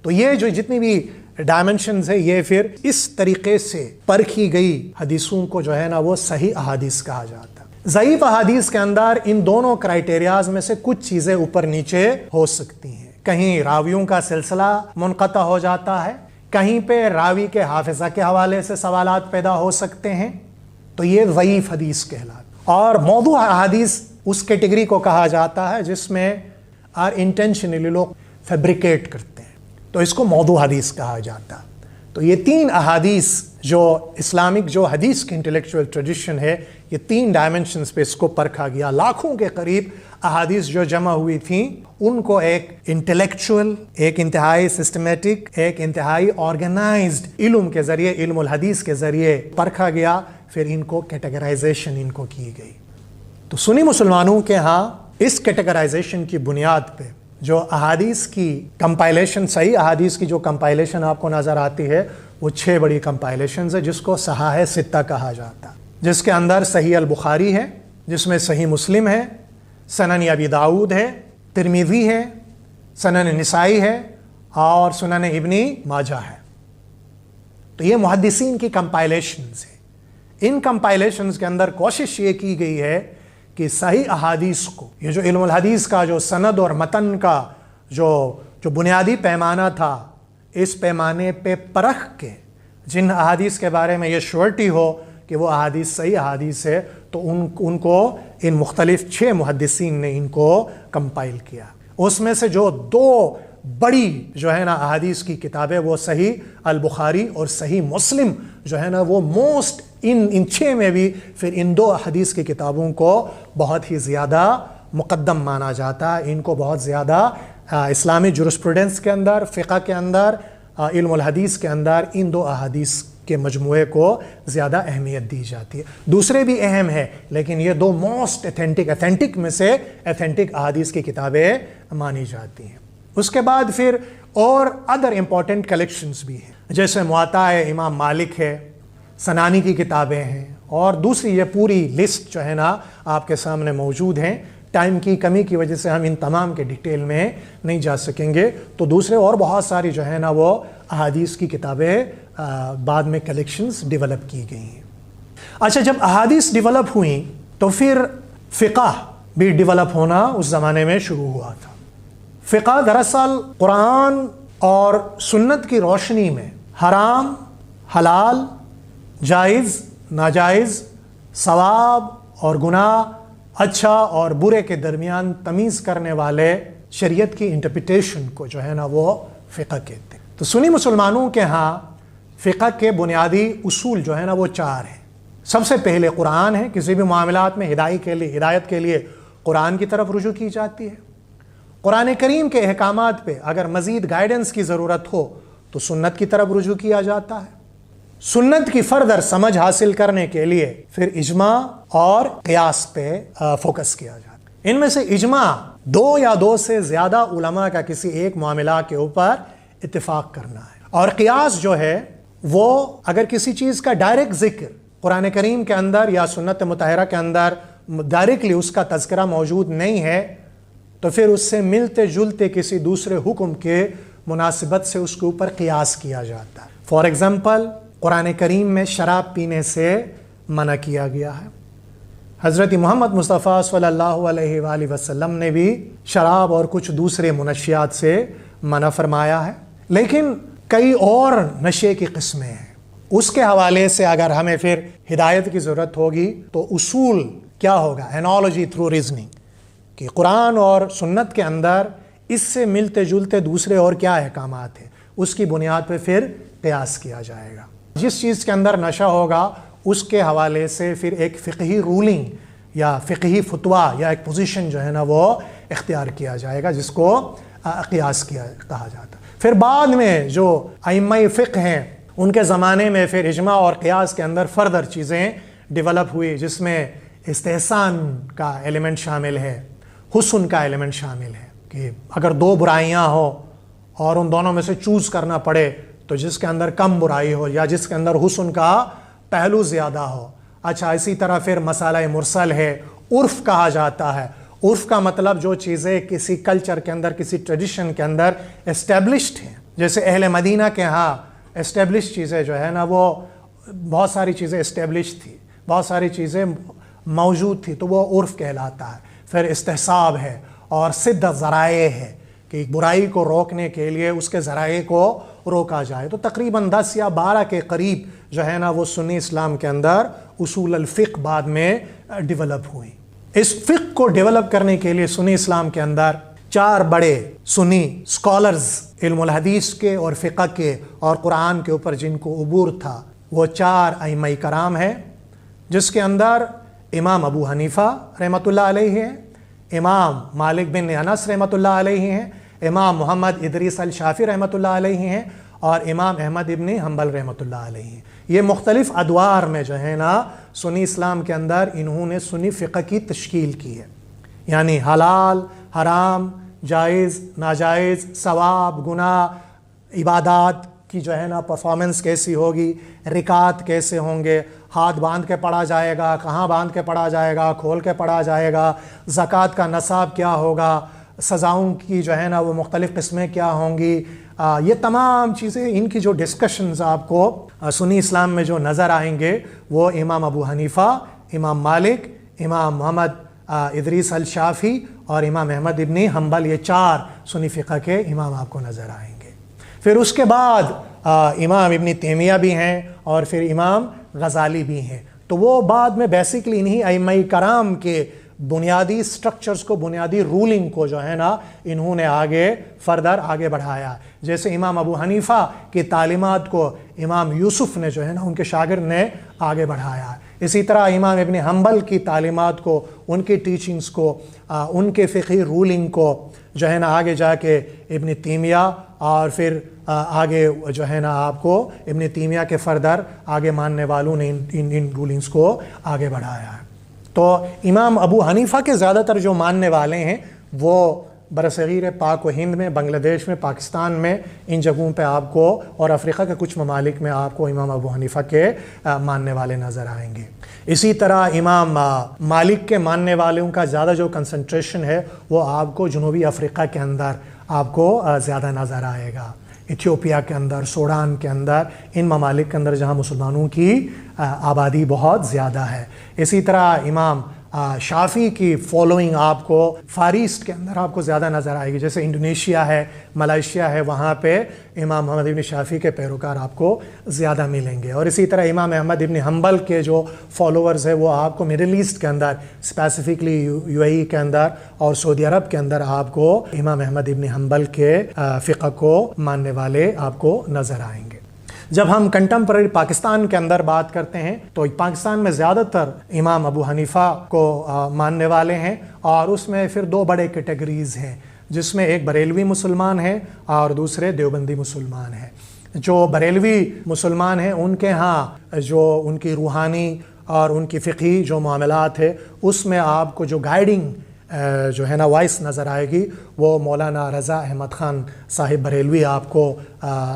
تو یہ جو جتنی بھی ڈائمنشنز ہے، یہ پھر اس طریقے سے پرکھی گئی حدیثوں کو جو ہے نا وہ صحیح احادیث کہا جاتا. ضعیف احادیث کے اندر ان دونوں کرائیٹیریاز میں سے کچھ چیزیں اوپر نیچے ہو سکتی ہیں. کہیں راویوں کا سلسلہ منقطع ہو جاتا ہے، کہیں پہ راوی کے حافظہ کے حوالے سے سوالات پیدا ہو سکتے ہیں، تو یہ ضعیف حدیث کہلاتا. اور موضوع احادیث اس کیٹیگری کو کہا جاتا ہے جس میں انٹینشنلی لوگ فیبریکیٹ کرتے ہیں، تو اس کو موضوع حدیث کہا جاتا. تو یہ 3 احادیث جو اسلامک جو حدیث کی انٹلیکچوئل ٹریڈیشن ہے، یہ 3 ڈائمنشنز پہ اس کو پرکھا گیا. لاکھوں کے قریب احادیث جو جمع ہوئی تھیں، ان کو ایک انٹلیکچوئل، ایک انتہائی سسٹمیٹک، ایک انتہائی آرگنائزڈ علم کے ذریعے، علم الحدیث کے ذریعے پرکھا گیا. پھر ان کو کیٹیگرائزیشن ان کو کی گئی. تو سنی مسلمانوں کے ہاں اس کیٹیگرائزیشن کی بنیاد پہ جو احادیث کی کمپائلیشن، صحیح احادیث کی جو کمپائلیشن آپ کو نظر آتی ہے، وہ 6 بڑی کمپائلیشنز ہے، جس کو صحاح ستہ کہا جاتا، جس کے اندر صحیح البخاری ہے، جس میں صحیح مسلم ہے، سنن ابی داؤد ہے، ترمذی ہے، سنن نسائی ہے اور سنن ابن ماجہ ہے. تو یہ محدثین کی کمپائلیشنز ہے. ان کمپائلیشنز کے اندر کوشش یہ کی گئی ہے کہ صحیح احادیث کو، یہ جو علم الحدیث کا جو سند اور متن کا جو بنیادی پیمانہ تھا، اس پیمانے پہ پرکھ کے جن احادیث کے بارے میں یہ شورٹی ہو کہ وہ احادیث صحیح احادیث ہے، تو ان کو ان مختلف 6 محدثین نے ان کو کمپائل کیا۔ اس میں سے جو 2 بڑی جو ہے نا احادیث کی کتابیں، وہ صحیح البخاری اور صحیح مسلم جو ہے نا، وہ موسٹ ان 6 میں بھی پھر ان 2 احادیث کی کتابوں کو بہت ہی زیادہ مقدم مانا جاتا ہے۔ ان کو بہت زیادہ اسلامی جورسپروڈنس کے اندر، فقہ کے اندر، علم الحدیث کے اندر ان 2 احادیث کے مجموعے کو زیادہ اہمیت دی جاتی ہے۔ دوسرے بھی اہم ہے، لیکن یہ 2 موسٹ ایتھینٹک میں سے ایتھینٹک احادیث کی کتابیں مانی جاتی ہیں۔ اس کے بعد پھر اور ادر امپورٹنٹ کلیکشنز بھی ہیں، جیسے موطا امام مالک ہے، سنانی کی کتابیں ہیں، اور دوسری یہ پوری لسٹ جو ہے نا آپ کے سامنے موجود ہیں۔ ٹائم کی کمی کی وجہ سے ہم ان تمام کے ڈیٹیل میں نہیں جا سکیں گے، تو دوسرے اور بہت ساری جو ہے نا وہ احادیث کی کتابیں بعد میں کلیکشنز ڈیولپ کی گئی ہیں۔ اچھا، جب احادیث ڈیولپ ہوئیں تو پھر فقہ بھی ڈیولپ ہونا اس زمانے میں شروع ہوا تھا۔ فقہ دراصل قرآن اور سنت کی روشنی میں حرام، حلال، جائز، ناجائز، ثواب اور گناہ، اچھا اور برے کے درمیان تمیز کرنے والے شریعت کی انٹرپریٹیشن کو جو ہے نا وہ فقہ کہتے ہیں۔ تو سنی مسلمانوں کے ہاں فقہ کے بنیادی اصول جو ہے نا وہ 4 ہیں۔ سب سے پہلے قرآن ہے، کسی بھی معاملات میں ہدایت کے لیے قرآن کی طرف رجوع کی جاتی ہے۔ قرآن کریم کے احکامات پہ اگر مزید گائیڈنس کی ضرورت ہو تو سنت کی طرف رجوع کیا جاتا ہے۔ سنت کی فردر سمجھ حاصل کرنے کے لیے پھر اجماع اور قیاس پہ فوکس کیا جاتا ہے۔ ان میں سے اجماع 2 یا 2 سے زیادہ علماء کا کسی ایک معاملہ کے اوپر اتفاق کرنا ہے، اور قیاس جو ہے وہ اگر کسی چیز کا ڈائریکٹ ذکر قرآن کریم کے اندر یا سنت مطہرہ کے اندر ڈائریکٹلی اس کا تذکرہ موجود نہیں ہے، تو پھر اس سے ملتے جلتے کسی دوسرے حکم کے مناسبت سے اس کے اوپر قیاس کیا جاتا ہے۔ فار ایگزامپل، قرآن کریم میں شراب پینے سے منع کیا گیا ہے۔ حضرت محمد مصطفیٰ صلی اللہ علیہ وآلہ وسلم نے بھی شراب اور کچھ دوسرے منشیات سے منع فرمایا ہے، لیکن کئی اور نشے کی قسمیں ہیں۔ اس کے حوالے سے اگر ہمیں پھر ہدایت کی ضرورت ہوگی تو اصول کیا ہوگا؟ انالوجی تھرو ریزننگ، کہ قرآن اور سنت کے اندر اس سے ملتے جلتے دوسرے اور کیا احکامات ہیں، اس کی بنیاد پہ پھر قیاس کیا جائے گا۔ جس چیز کے اندر نشہ ہوگا اس کے حوالے سے پھر ایک فقہی رولنگ یا فقہی فتویٰ یا ایک پوزیشن جو ہے نا وہ اختیار کیا جائے گا، جس کو قیاس کہا جاتا ہے۔ پھر بعد میں جو ائمہ فقہ ہیں ان کے زمانے میں پھر اجماع اور قیاس کے اندر فردر چیزیں ڈیولپ ہوئی، جس میں استحسان کا ایلیمنٹ شامل ہے، حسن کا ایلیمنٹ شامل ہے، کہ اگر 2 برائیاں ہوں اور ان دونوں میں سے چوز کرنا پڑے تو جس کے اندر کم برائی ہو یا جس کے اندر حسن کا پہلو زیادہ ہو۔ اچھا، اسی طرح پھر مسئلہ مرسل ہے، عرف کہا جاتا ہے۔ عرف کا مطلب جو چیزیں کسی کلچر کے اندر، کسی ٹریڈیشن کے اندر اسٹیبلشڈ ہیں، جیسے اہل مدینہ کے ہاں اسٹیبلش چیزیں جو ہے نا وہ بہت ساری چیزیں اسٹیبلش تھی، بہت ساری چیزیں موجود تھی، تو وہ عرف کہلاتا ہے۔ پھر استحساب ہے اور سد ذرائع ہے، کہ برائی کو روکنے کے لیے اس کے ذرائع کو روکا جائے۔ تو تقریباً 10 یا 12 کے قریب جو ہے نا وہ سنی اسلام کے اندر اصول الفقہ بعد میں ڈیولپ ہوئی۔ اس فقہ کو ڈیولپ کرنے کے لیے سنی اسلام کے اندر 4 بڑے سنی اسکالرز علم الحدیث کے اور فقہ کے اور قرآن کے اوپر جن کو عبور تھا، وہ 4 ائمہ کرام ہیں، جس کے اندر امام ابو حنیفہ رحمۃ اللہ علیہ ہیں، امام مالک بن انس رحمۃ اللہ علیہ ہیں، امام محمد ادریس الشافعی رحمۃ اللہ علیہ ہیں، اور امام احمد ابن حنبل رحمۃ اللہ علیہ ہیں۔ یہ مختلف ادوار میں جو ہے نا سنی اسلام کے اندر انہوں نے سنی فقہ کی تشکیل کی ہے، یعنی حلال، حرام، جائز، ناجائز، ثواب، گناہ، عبادات کی جو ہے نا پرفارمنس کیسی ہوگی، رکعات کیسے ہوں گے، ہاتھ باندھ کے پڑھا جائے گا، کہاں باندھ کے پڑھا جائے گا، کھول کے پڑھا جائے گا، زکوٰۃ کا نصاب کیا ہوگا، سزاؤں کی جو ہے نا وہ مختلف قسمیں کیا ہوں گی، یہ تمام چیزیں ان کی جو ڈسکشنز آپ کو سنی اسلام میں جو نظر آئیں گے وہ امام ابو حنیفہ، امام مالک، امام محمد ادریس الشافعی اور امام احمد ابن حنبل، یہ 4 سنی فقہ کے امام آپ کو نظر آئیں گے۔ پھر اس کے بعد امام ابن تیمیہ بھی ہیں اور پھر امام غزالی بھی ہیں۔ تو وہ بعد میں بیسیکلی انہی ائمہ کرام کے بنیادی سٹرکچرز کو، بنیادی رولنگ کو جو ہے نا انہوں نے آگے بڑھایا۔ جیسے امام ابو حنیفہ کی تعلیمات کو امام یوسف نے جو ہے نا ان کے شاگرد نے آگے بڑھایا۔ اسی طرح امام ابن حنبل کی تعلیمات کو، ان کی ٹیچنگز کو، ان کے فقہی رولنگ کو جو ہے نا آگے جا کے ابن تیمیہ اور پھر آگے جو ہے نا آپ کو ابن تیمیہ کے فردر آگے ماننے والوں نے ان رولنگز کو آگے بڑھایا ہے۔ تو امام ابو حنیفہ کے زیادہ تر جو ماننے والے ہیں وہ برصغیر پاک و ہند میں، بنگلہ دیش میں، پاکستان میں، ان جگہوں پہ آپ کو، اور افریقہ کے کچھ ممالک میں آپ کو امام ابو حنیفہ کے ماننے والے نظر آئیں گے۔ اسی طرح امام مالک کے ماننے والوں کا زیادہ جو کنسنٹریشن ہے وہ آپ کو جنوبی افریقہ کے اندر آپ کو زیادہ نظر آئے گا، ایتھیوپیا کے اندر، سوڈان کے اندر، ان ممالک کے اندر جہاں مسلمانوں کی آبادی بہت زیادہ ہے۔ اسی طرح امام شافعی کی فالوئنگ آپ کو فار ایسٹ کے اندر آپ کو زیادہ نظر آئے گی، جیسے انڈونیشیا ہے، ملائیشیا ہے، وہاں پہ امام محمد ابن شافعی کے پیروکار آپ کو زیادہ ملیں گے۔ اور اسی طرح امام احمد ابن حنبل کے جو فالوورز ہیں وہ آپ کو مڈل ایسٹ کے اندر، اسپیسیفکلی یو اے ای کے اندر اور سعودی عرب کے اندر آپ کو امام احمد ابن حنبل کے فقہ کو ماننے والے آپ کو نظر آئیں گے۔ جب ہم کنٹمپرری پاکستان کے اندر بات کرتے ہیں تو پاکستان میں زیادہ تر امام ابو حنیفہ کو ماننے والے ہیں، اور اس میں پھر 2 بڑے کیٹیگریز ہیں، جس میں ایک بریلوی مسلمان ہیں اور دوسرے دیوبندی مسلمان ہیں۔ جو بریلوی مسلمان ہیں ان کے ہاں جو ان کی روحانی اور ان کی فقہی جو معاملات ہے اس میں آپ کو جو گائیڈنگ جو ہے نا وائس نظر آئے گی وہ مولانا رضا احمد خان صاحب بریلوی آپ کو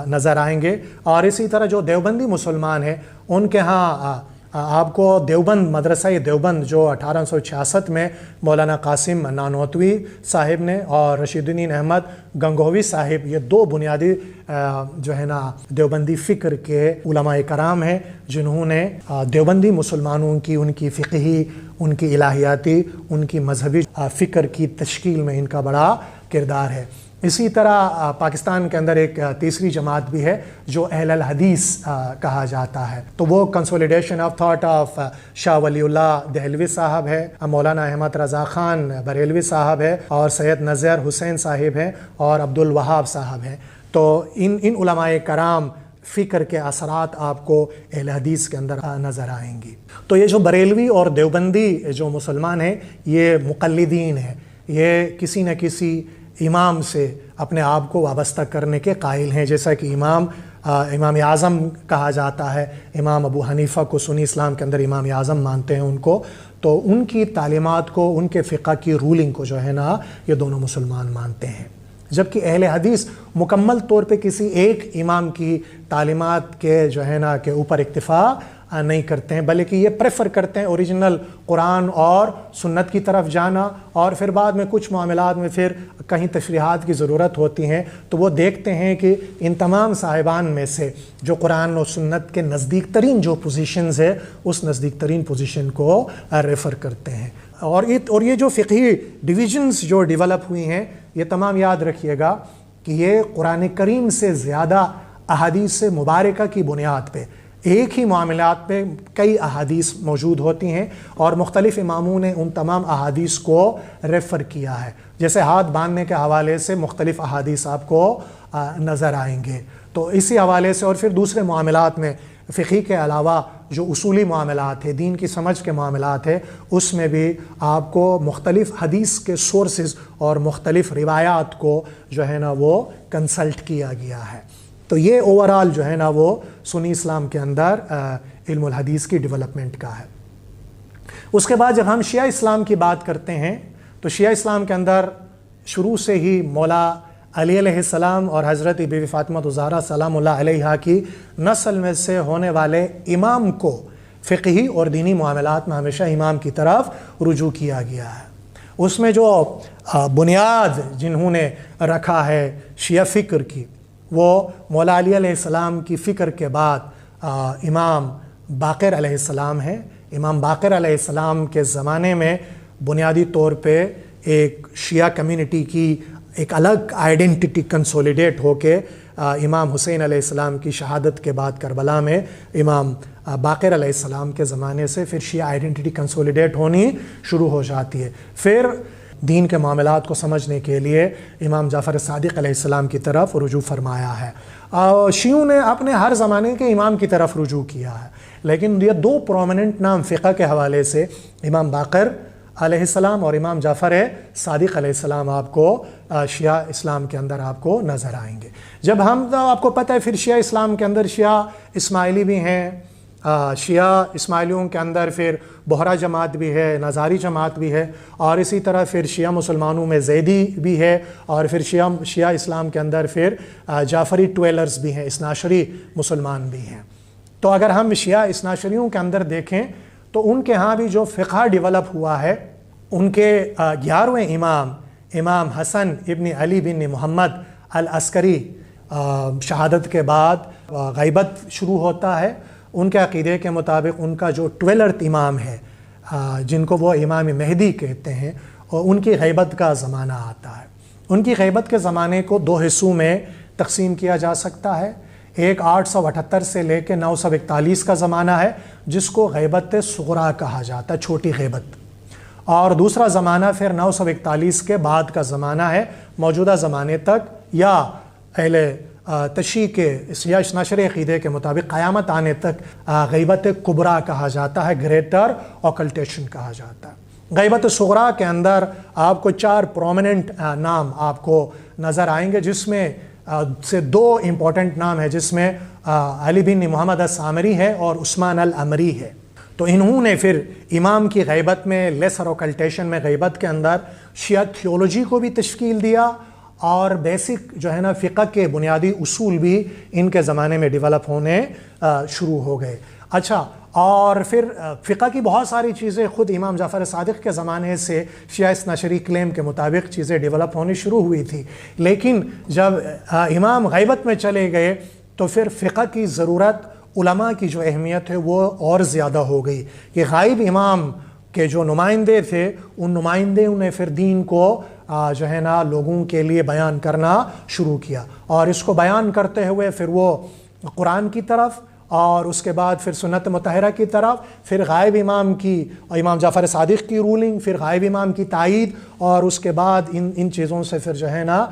نظر آئیں گے۔ اور اسی طرح جو دیوبندی مسلمان ہیں ان کے ہاں آپ کو دیوبند، مدرسہ دیوبند جو 1866 میں مولانا قاسم نانوتوی صاحب نے اور رشید الدین احمد گنگوہی صاحب، یہ 2 بنیادی جو ہے نا دیوبندی فکر کے علماء کرام ہیں جنہوں نے دیوبندی مسلمانوں کی، ان کی فقہی، ان کی الہیاتی، ان کی مذہبی فکر کی تشکیل میں ان کا بڑا کردار ہے۔ اسی طرح پاکستان کے اندر ایک تیسری جماعت بھی ہے جو اہل الحدیث کہا جاتا ہے، تو وہ consolidation of thought of Shah Wali اللہ دہلوی صاحب ہے، مولانا احمد رضا خان بریلوی صاحب ہے، اور سید نذیر حسین صاحب ہیں اور عبد الوہاب صاحب ہیں۔ تو ان علماء کرام فکر کے اثرات آپ کو اہل حدیث کے اندر نظر آئیں گی۔ تو یہ جو بریلوی اور دیوبندی جو مسلمان ہیں یہ مقلدین ہیں، یہ کسی نہ کسی امام سے اپنے آپ کو وابستہ کرنے کے قائل ہیں، جیسا کہ امام اعظم کہا جاتا ہے۔ امام ابو حنیفہ کو سنی اسلام کے اندر امام اعظم مانتے ہیں ان کو، تو ان کی تعلیمات کو، ان کے فقہ کی رولنگ کو جو ہے نا یہ دونوں مسلمان مانتے ہیں۔ جبکہ اہل حدیث مکمل طور پہ کسی ایک امام کی تعلیمات کے جو ہے نا کے اوپر اکتفا نہیں کرتے ہیں، بلکہ یہ پریفر کرتے ہیں اوریجنل قرآن اور سنت کی طرف جانا، اور پھر بعد میں کچھ معاملات میں پھر کہیں تشریحات کی ضرورت ہوتی ہیں تو وہ دیکھتے ہیں کہ ان تمام صاحبان میں سے جو قرآن و سنت کے نزدیک ترین جو پوزیشنز ہے اس نزدیک ترین پوزیشن کو ریفر کرتے ہیں۔ اور یہ جو فقہی ڈویژنز جو ڈیولپ ہوئی ہیں یہ تمام یاد رکھیے گا کہ یہ قرآن کریم سے زیادہ احادیث مبارکہ کی بنیاد پہ ایک ہی معاملات پہ کئی احادیث موجود ہوتی ہیں، اور مختلف اماموں نے ان تمام احادیث کو ریفر کیا ہے۔ جیسے ہاتھ باندھنے کے حوالے سے مختلف احادیث آپ کو نظر آئیں گے، تو اسی حوالے سے اور پھر دوسرے معاملات میں فقہی کے علاوہ جو اصولی معاملات ہیں، دین کی سمجھ کے معاملات ہیں، اس میں بھی آپ کو مختلف حدیث کے سورسز اور مختلف روایات کو جو ہے نا وہ کنسلٹ کیا گیا ہے۔ تو یہ اوورال جو ہے نا وہ سنی اسلام کے اندر علم الحدیث کی ڈیولپمنٹ کا ہے۔ اس کے بعد جب ہم شیعہ اسلام کی بات کرتے ہیں تو شیعہ اسلام کے اندر شروع سے ہی مولا علی علیہ السلام اور حضرت بی بی فاطمہ الزہرا سلام اللہ علیہا کی نسل میں سے ہونے والے امام کو فقہی اور دینی معاملات میں ہمیشہ امام کی طرف رجوع کیا گیا ہے۔ اس میں جو بنیاد جنہوں نے رکھا ہے شیعہ فکر کی، وہ مولا علی علیہ السلام کی فکر کے بعد امام باقر علیہ السلام ہیں۔ امام باقر علیہ السلام کے زمانے میں بنیادی طور پہ ایک شیعہ کمیونٹی کی ایک الگ آئیڈینٹی کنسولیڈیٹ ہو کے امام حسین علیہ السلام کی شہادت کے بعد کربلا میں امام باقر علیہ السلام کے زمانے سے پھر شیعہ آئیڈینٹی کنسولیڈیٹ ہونی شروع ہو جاتی ہے۔ پھر دین کے معاملات کو سمجھنے کے لیے امام جعفر صادق علیہ السلام کی طرف رجوع فرمایا ہے۔ شیعوں نے اپنے ہر زمانے کے امام کی طرف رجوع کیا ہے، لیکن یہ دو پرومیننٹ نام فقہ کے حوالے سے امام باقر علیہ السلام اور امام جعفر صادق علیہ السلام آپ کو شیعہ اسلام کے اندر آپ کو نظر آئیں گے۔ جب ہم آپ کو پتہ ہے پھر شیعہ اسلام کے اندر شیعہ اسماعیلی بھی ہیں، شیعہ اسماعیلیوں کے اندر پھر بہرہ جماعت بھی ہے، نظاری جماعت بھی ہے، اور اسی طرح پھر شیعہ مسلمانوں میں زیدی بھی ہے، اور پھر شیعہ اسلام کے اندر پھر جعفری ٹویلرز بھی ہیں، اثناعشری مسلمان بھی ہیں۔ تو اگر ہم شیعہ اثناعشریوں کے اندر دیکھیں تو ان کے ہاں بھی جو فقہ ڈیولپ ہوا ہے، ان کے 11ویں امام حسن ابن علی بن محمد العسکری شہادت کے بعد غیبت شروع ہوتا ہے۔ ان کے عقیدے کے مطابق ان کا جو 12th امام ہے، جن کو وہ امام مہدی کہتے ہیں، اور ان کی غیبت کا زمانہ آتا ہے۔ ان کی غیبت کے زمانے کو 2 حصوں میں تقسیم کیا جا سکتا ہے۔ ایک 878 سے لے کے 941 کا زمانہ ہے، جس کو غیبت صغریٰ کہا جاتا ہے، چھوٹی غیبت، اور دوسرا زمانہ پھر 941 کے بعد کا زمانہ ہے، موجودہ زمانے تک، یا اہل تشیع کے شیعہ اثناعشری عقیدے کے مطابق قیامت آنے تک غیبت کبریٰ کہا جاتا ہے، گریٹر اوکلٹیشن کہا جاتا ہے۔ غیبت صغریٰ کے اندر آپ کو 4 پرومیننٹ نام آپ کو نظر آئیں گے، جس میں سے 2 امپورٹنٹ نام ہیں، جس میں علی بن محمد السامری ہے اور عثمان الامری ہے۔ تو انہوں نے پھر امام کی غیبت میں، لیسر اوکلٹیشن میں غیبت کے اندر شیعہ تھیولوجی کو بھی تشکیل دیا، اور بیسک جو ہے نا فقہ کے بنیادی اصول بھی ان کے زمانے میں ڈیولپ ہونے شروع ہو گئے۔ اچھا، اور پھر فقہ کی بہت ساری چیزیں خود امام جعفر صادق کے زمانے سے شیعہ اثناعشری کلیم کے مطابق چیزیں ڈیولپ ہونی شروع ہوئی تھی، لیکن جب امام غیبت میں چلے گئے تو پھر فقہ کی ضرورت، علماء کی جو اہمیت ہے وہ اور زیادہ ہو گئی، کہ غائب امام کے جو نمائندے تھے، ان نمائندوں نے پھر دین کو جو ہے نا لوگوں کے لیے بیان کرنا شروع کیا، اور اس کو بیان کرتے ہوئے پھر وہ قرآن کی طرف، اور اس کے بعد پھر سنت مطہرہ کی طرف، پھر غائب امام کی اور امام جعفر صادق کی رولنگ، پھر غائب امام کی تائید، اور اس کے بعد ان چیزوں سے پھر جو ہے نا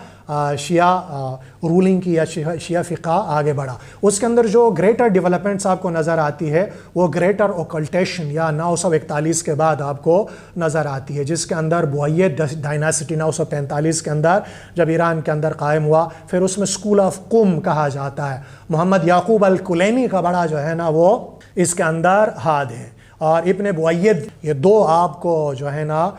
شیعہ رولنگ کی یا شیعہ فقہ آگے بڑھا۔ اس کے اندر جو گریٹر ڈیولپمنٹس آپ کو نظر آتی ہے وہ گریٹر اوکلٹیشن یا 941 کے بعد آپ کو نظر آتی ہے، جس کے اندر بوئید ڈائناسٹی 945 کے اندر جب ایران کے اندر قائم ہوا، پھر اس میں اسکول آف قم کہا جاتا ہے۔ محمد یعقوب الکلینی کا بڑا جو ہے نا وہ اس کے اندر ہاتھ ہے، اور ابن بوئید، یہ 2 آپ کو جو ہے نا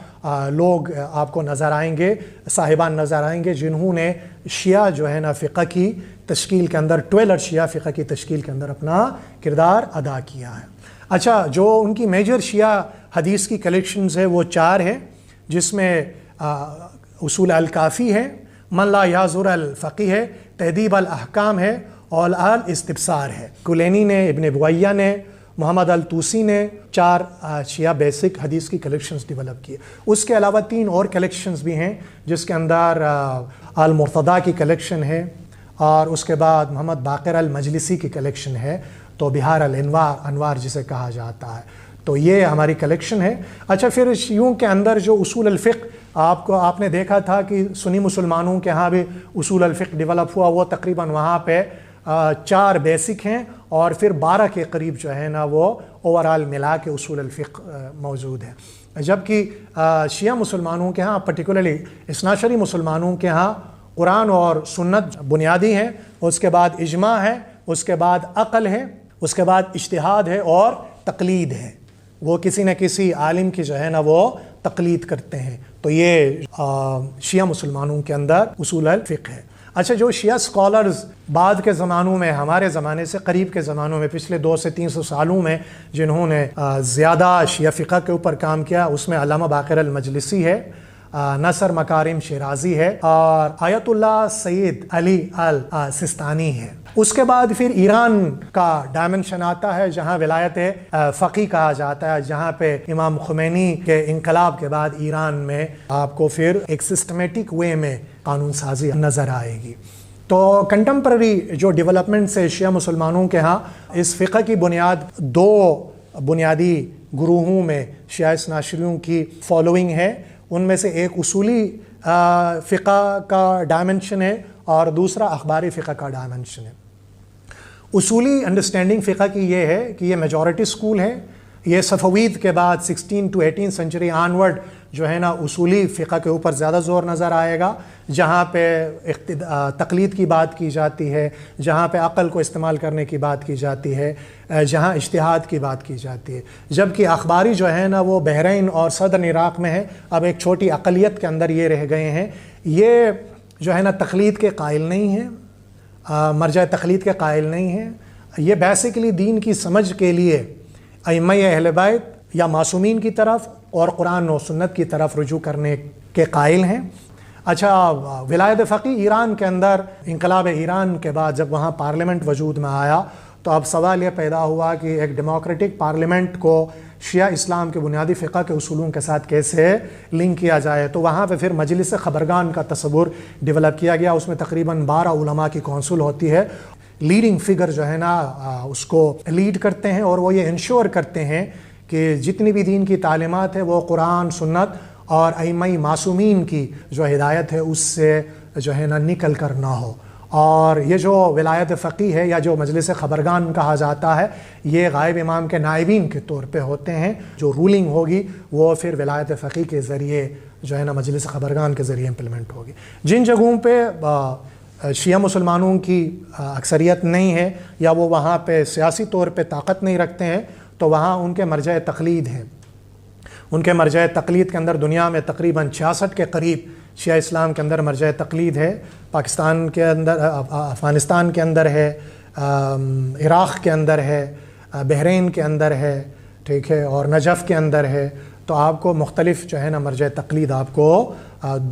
لوگ آپ کو نظر آئیں گے، صاحبان نظر آئیں گے، جنہوں نے شیعہ جو ہے نا فقہ کی تشکیل کے اندر، 12 شیعہ فقہ کی تشکیل کے اندر اپنا کردار ادا کیا ہے۔ اچھا، جو ان کی میجر شیعہ حدیث کی کلیکشنز ہے وہ 4 ہیں، جس میں اصول الکافی ہے، من لا یعذر الفقیہ ہے، تہذیب الاحکام ہے، اور الاستبصار ہے۔ کلینی نے، ابن بویہ نے، محمد الطوسی نے 4 شیعہ بیسک حدیث کی کلیکشنز ڈیولپ کیے۔ اس کے علاوہ 3 اور کلیکشنز بھی ہیں، جس کے اندر المرتضیٰ کی کلیکشن ہے، اور اس کے بعد محمد باقر المجلسی کی کلیکشن ہے، تو بہار انوار جسے کہا جاتا ہے۔ تو یہ ہماری کلیکشن ہے۔ اچھا، پھر شیعوں کے اندر جو اصول الفقہ آپ نے دیکھا تھا کہ سنی مسلمانوں کے ہاں بھی اصول الفقہ ڈیولپ ہوا، وہ تقریباً وہاں پہ 4 بیسک ہیں، اور پھر 12 کے قریب جو ہے نا وہ اوورال ملا کے اصول الفقہ موجود ہے۔ جبکہ شیعہ مسلمانوں کے ہاں، پرٹیکولرلی اثناعشری مسلمانوں کے ہاں، قرآن اور سنت بنیادی ہیں، اس کے بعد اجماع ہے، اس کے بعد عقل ہے، اس کے بعد اجتہاد ہے، اور تقلید ہے۔ وہ کسی نہ کسی عالم کی جو ہے نا وہ تقلید کرتے ہیں۔ تو یہ شیعہ مسلمانوں کے اندر اصول الفقہ ہے۔ اچھا، جو شیعہ اسکالرز بعد کے زمانوں میں، ہمارے زمانے سے قریب کے زمانوں میں، پچھلے 200 سے 300 سالوں میں جنہوں نے زیادہ شیعہ فقہ کے اوپر کام کیا، اس میں علامہ باقر المجلسی ہے، نصر مکارم شیرازی ہے اور آیت اللہ سید علی السستانی ہے۔ اس کے بعد پھر ایران کا ڈائمنشن آتا ہے جہاں ولایت فقیہ کہا جاتا ہے، جہاں پہ امام خمینی کے انقلاب کے بعد ایران میں آپ کو پھر ایک سسٹمیٹک وے میں قانون سازی نظر آئے گی۔ تو کنٹمپرری جو ڈیولپمنٹ سے شیعہ مسلمانوں کے ہاں اس فقہ کی بنیاد دو بنیادی گروہوں میں شیعہ اثناعشریوں کی فالوئنگ ہے۔ ان میں سے ایک اصولی فقہ کا ڈائمنشن ہے اور دوسرا اخباری فقہ کا ڈائمنشن ہے۔ اصولی انڈرسٹینڈنگ فقہ کی یہ ہے کہ یہ میجورٹی سکول ہے، یہ صفوید کے بعد 16 to 18 سنچری آنورڈ جو ہے نا اصولی فقہ کے اوپر زیادہ زور نظر آئے گا، جہاں پہ تقلید کی بات کی جاتی ہے، جہاں پہ عقل کو استعمال کرنے کی بات کی جاتی ہے، جہاں اجتہاد کی بات کی جاتی ہے۔ جبکہ اخباری جو ہے نا وہ بحرین اور صدر عراق میں ہے، اب ایک چھوٹی اقلیت کے اندر یہ رہ گئے ہیں۔ یہ جو ہے نا تقلید کے قائل نہیں ہیں، مرجع تقلید کے قائل نہیں ہیں، یہ بیسیکلی دین کی سمجھ کے لیے ائمہ اہل بیت یا معصومین کی طرف اور قرآن و سنت کی طرف رجوع کرنے کے قائل ہیں۔ اچھا، ولایت فقیہ ایران کے اندر انقلاب ایران کے بعد جب وہاں پارلیمنٹ وجود میں آیا تو اب سوال یہ پیدا ہوا کہ ایک ڈیموکریٹک پارلیمنٹ کو شیعہ اسلام کے بنیادی فقہ کے اصولوں کے ساتھ کیسے لنک کیا جائے۔ تو وہاں پہ پھر مجلس خبرگان کا تصور ڈیولپ کیا گیا، اس میں تقریباً 12 علماء کی کونسل ہوتی ہے۔ لیڈنگ فگر جو ہے نا اس کو لیڈ کرتے ہیں اور وہ یہ انشور کرتے ہیں کہ جتنی بھی دین کی تعلیمات ہے وہ قرآن، سنت اور ائمہ معصومین کی جو ہدایت ہے اس سے جو ہے نا نکل کر نہ ہو۔ اور یہ جو ولایت فقیہ ہے یا جو مجلس خبرگان کہا جاتا ہے، یہ غائب امام کے نائبین کے طور پہ ہوتے ہیں۔ جو رولنگ ہوگی وہ پھر ولایت فقیہ کے ذریعے جو ہے نا مجلس خبرگان کے ذریعے امپلیمنٹ ہوگی۔ جن جگہوں پہ شیعہ مسلمانوں کی اکثریت نہیں ہے یا وہ وہاں پہ سیاسی طور پہ طاقت نہیں رکھتے ہیں تو وہاں ان کے مرجع تقلید ہیں۔ ان کے مرجع تقلید کے اندر دنیا میں تقریباً 66 کے قریب شیعہ اسلام کے اندر مرجع تقلید ہے۔ پاکستان کے اندر، افغانستان کے اندر ہے، عراق کے اندر ہے، بحرین کے اندر ہے، ٹھیک ہے، اور نجف کے اندر ہے۔ تو آپ کو مختلف جو ہے نا مرجع تقلید آپ کو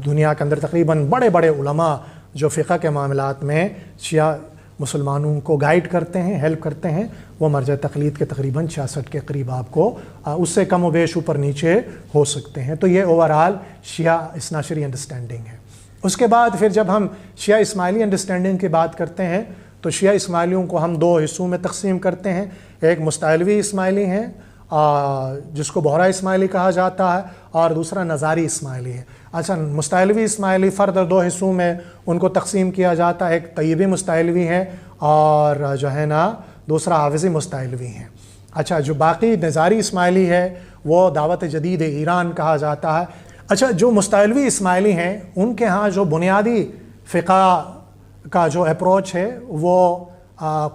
دنیا کے اندر تقریباً بڑے بڑے علماء جو فقہ کے معاملات میں شیعہ مسلمانوں کو گائیڈ کرتے ہیں، ہیلپ کرتے ہیں، وہ مرجع تقلید کے تقریباً 66 کے قریب آپ کو اس سے کم و بیش اوپر نیچے ہو سکتے ہیں۔ تو یہ اوورآل شیعہ اثناعشری انڈرسٹینڈنگ ہے۔ اس کے بعد پھر جب ہم شیعہ اسماعیلی انڈرسٹینڈنگ کی بات کرتے ہیں تو شیعہ اسماعیلیوں کو ہم دو حصوں میں تقسیم کرتے ہیں۔ ایک مستعلوی اسماعیلی ہیں جس کو بہرہ اسماعیلی کہا جاتا ہے، اور دوسرا نظاری اسماعیلی ہے۔ اچھا، مستعلوی اسماعیلی فرد دو حصوں میں ان کو تقسیم کیا جاتا ہے، ایک طیبی مستعلوی ہے اور جو ہے نا دوسرا حافظی مستعلوی ہیں۔ اچھا، جو باقی نظاری اسماعیلی ہے وہ دعوت جدید ایران کہا جاتا ہے۔ اچھا، جو مستعلوی اسماعیلی ہیں ان کے ہاں جو بنیادی فقہ کا جو اپروچ ہے وہ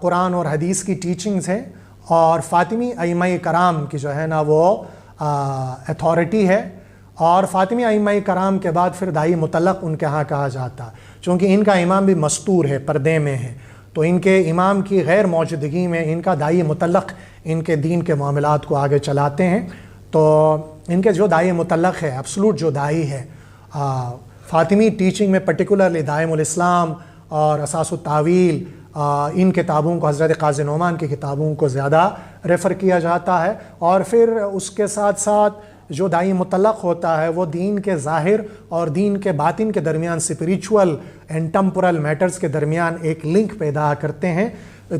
قرآن اور حدیث کی ٹیچنگز ہے، اور فاطمی ائمہ کرام کی جو ہے نا وہ اتھارٹی ہے، اور فاطمی ائمہ کرام کے بعد پھر دائی مطلق ان کے ہاں کہا جاتا ہے۔ چونکہ ان کا امام بھی مستور ہے، پردے میں ہے، تو ان کے امام کی غیر موجودگی میں ان کا دائی مطلق ان کے دین کے معاملات کو آگے چلاتے ہیں۔ تو ان کے جو دائی مطلق ہے، ایبسلوٹ جو دائی ہے، فاطمی ٹیچنگ میں پرٹیکولرلی دائم الاسلام اور اساس التاویل، ان کتابوں کو، حضرت قاضی نعمان کی کتابوں کو زیادہ ریفر کیا جاتا ہے۔ اور پھر اس کے ساتھ ساتھ جو دائی مطلق ہوتا ہے وہ دین کے ظاہر اور دین کے باطن کے درمیان، اسپریچول اینڈ ٹمپورل میٹرز کے درمیان ایک لنک پیدا کرتے ہیں۔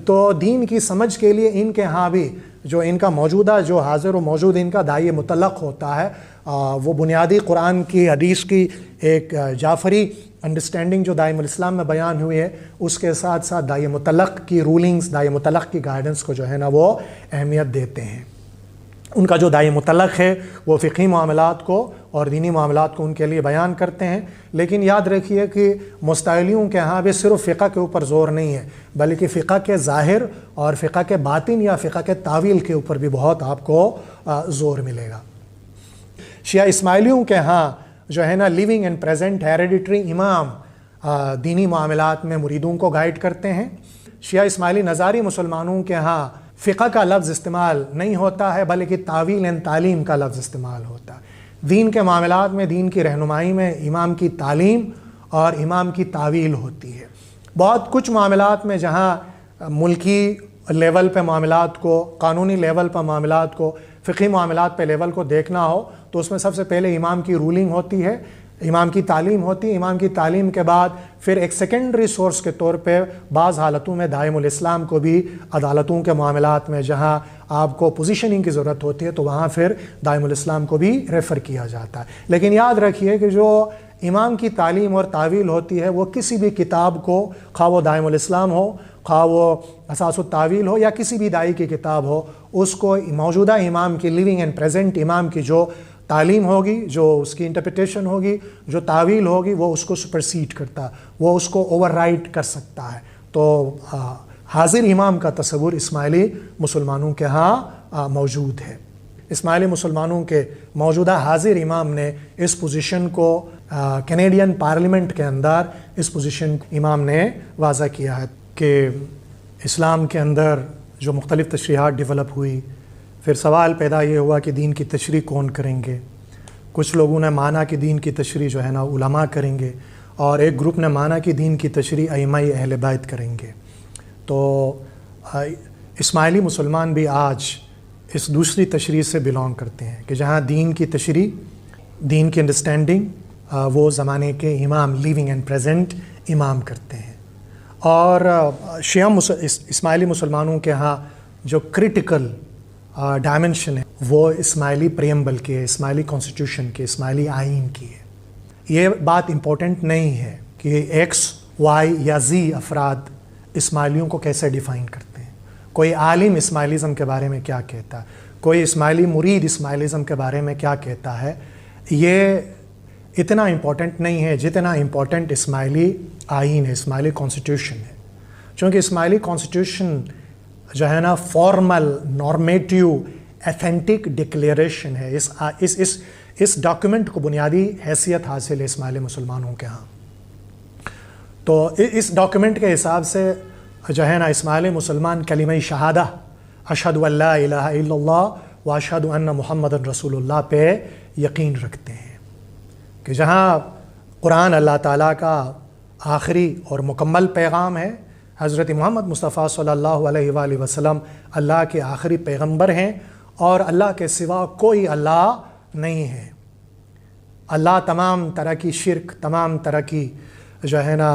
تو دین کی سمجھ کے لیے ان کے ہاں بھی جو ان کا موجودہ جو حاضر و موجود ان کا دائی مطلق ہوتا ہے، وہ بنیادی قرآن کی، حدیث کی ایک جعفری انڈرسٹینڈنگ جو دائم الاسلام میں بیان ہوئی ہے، اس کے ساتھ ساتھ دائی مطلق کی رولنگز، دائی مطلق کی گائیڈنس کو جو ہے نا وہ اہمیت دیتے ہیں۔ ان کا جو دائی مطلق ہے وہ فقہی معاملات کو اور دینی معاملات کو ان کے لیے بیان کرتے ہیں۔ لیکن یاد رکھیے کہ مستعلیوں کے ہاں بھی صرف فقہ کے اوپر زور نہیں ہے، بلکہ فقہ کے ظاہر اور فقہ کے باطن یا فقہ کے تاویل کے اوپر بھی بہت آپ کو زور ملے گا۔ شیعہ اسماعیلیوں کے ہاں جو ہے نا لیونگ اینڈ پریزنٹ ہیریڈیٹری امام دینی معاملات میں مریدوں کو گائیڈ کرتے ہیں۔ شیعہ اسماعیلی نظاری مسلمانوں کے ہاں فقہ کا لفظ استعمال نہیں ہوتا ہے، بلکہ تاویل اینڈ تعلیم کا لفظ استعمال ہوتا ہے۔ دین کے معاملات میں، دین کی رہنمائی میں امام کی تعلیم اور امام کی تعویل ہوتی ہے۔ بہت کچھ معاملات میں جہاں ملکی لیول پہ معاملات کو، قانونی لیول پہ معاملات کو، فقہی معاملات پہ لیول کو دیکھنا ہو تو اس میں سب سے پہلے امام کی رولنگ ہوتی ہے، امام کی تعلیم ہوتی ہے۔ امام کی تعلیم کے بعد پھر ایک سیکنڈری سورس کے طور پہ بعض حالتوں میں دائم الاسلام کو بھی عدالتوں کے معاملات میں جہاں آپ کو پوزیشننگ کی ضرورت ہوتی ہے تو وہاں پھر دائم الاسلام کو بھی ریفر کیا جاتا ہے۔ لیکن یاد رکھیے کہ جو امام کی تعلیم اور تعویل ہوتی ہے وہ کسی بھی کتاب کو، خواہ وہ دائم الاسلام ہو، خواہ وہ اساس التعویل ہو یا کسی بھی دائی کی کتاب ہو، اس کو موجودہ امام کی، لیونگ اینڈ پریزنٹ امام کی جو تعلیم ہوگی، جو اس کی انٹرپریٹیشن ہوگی، جو تعویل ہوگی، وہ اس کو سپرسیڈ کرتا ہے، وہ اس کو اوور رائٹ کر سکتا ہے۔ تو حاضر امام کا تصور اسماعیلی مسلمانوں کے ہاں موجود ہے۔ اسماعیلی مسلمانوں کے موجودہ حاضر امام نے اس پوزیشن کو کینیڈین پارلیمنٹ کے اندر اس پوزیشن امام نے واضح کیا ہے کہ اسلام کے اندر جو مختلف تشریحات ڈیولپ ہوئی، پھر سوال پیدا یہ ہوا کہ دین کی تشریح کون کریں گے۔ کچھ لوگوں نے مانا کہ دین کی تشریح جو ہے نا علماء کریں گے، اور ایک گروپ نے مانا کہ دین کی تشریح ائمہ اہل بیت کریں گے۔ تو اسماعیلی مسلمان بھی آج اس دوسری تشریح سے بلانگ کرتے ہیں کہ جہاں دین کی تشریح، دین کی انڈرسٹینڈنگ وہ زمانے کے امام، لیونگ اینڈ پریزنٹ امام کرتے ہیں۔ اور شیعہ اسماعیلی مسلمانوں کے ہاں جو کرٹیکل ڈائمنشن ہے وہ اسماعیلی پریمبل کے، اسماعیلی کانسٹیٹیوشن کے، اسماعیلی آئین کی ہے۔ یہ بات امپورٹنٹ نہیں ہے کہ ایکس، وائی یا زی افراد اسماعیلیوں کو کیسے ڈیفائن کرتے ہیں، کوئی عالم اسماعیلزم کے بارے میں کیا کہتا ہے، کوئی اسماعیلی مرید اسماعیلزم کے بارے میں کیا کہتا ہے، یہ اتنا امپورٹنٹ نہیں ہے جتنا امپورٹنٹ اسماعیلی آئین ہے، اسماعیلی کانسٹیٹیوشن ہے۔ چونکہ اسماعیلی کانسٹیٹیوشن جو ہے نا فارمل، نارمیٹیو، ایتھینٹک ڈکلیریشن ہے۔ اس ڈاکیومنٹ کو بنیادی حیثیت حاصل ہے اسماعیلی مسلمانوں کے ہاں۔ تو اس ڈاکیومنٹ کے حساب سے جو ہے نا اسماعیلی مسلمان کلمہ شہادہ اشہد ان لا الہ الا اللہ و اشہد ان محمد رسول اللہ پہ یقین رکھتے ہیں کہ جہاں قرآن اللہ تعالیٰ کا آخری اور مکمل پیغام ہے، حضرت محمد مصطفیٰ صلی اللہ علیہ وآلہ وسلم اللہ کے آخری پیغمبر ہیں، اور اللہ کے سوا کوئی اللہ نہیں ہے۔ اللہ تمام طرح کی شرک، تمام طرح کی جو ہے نا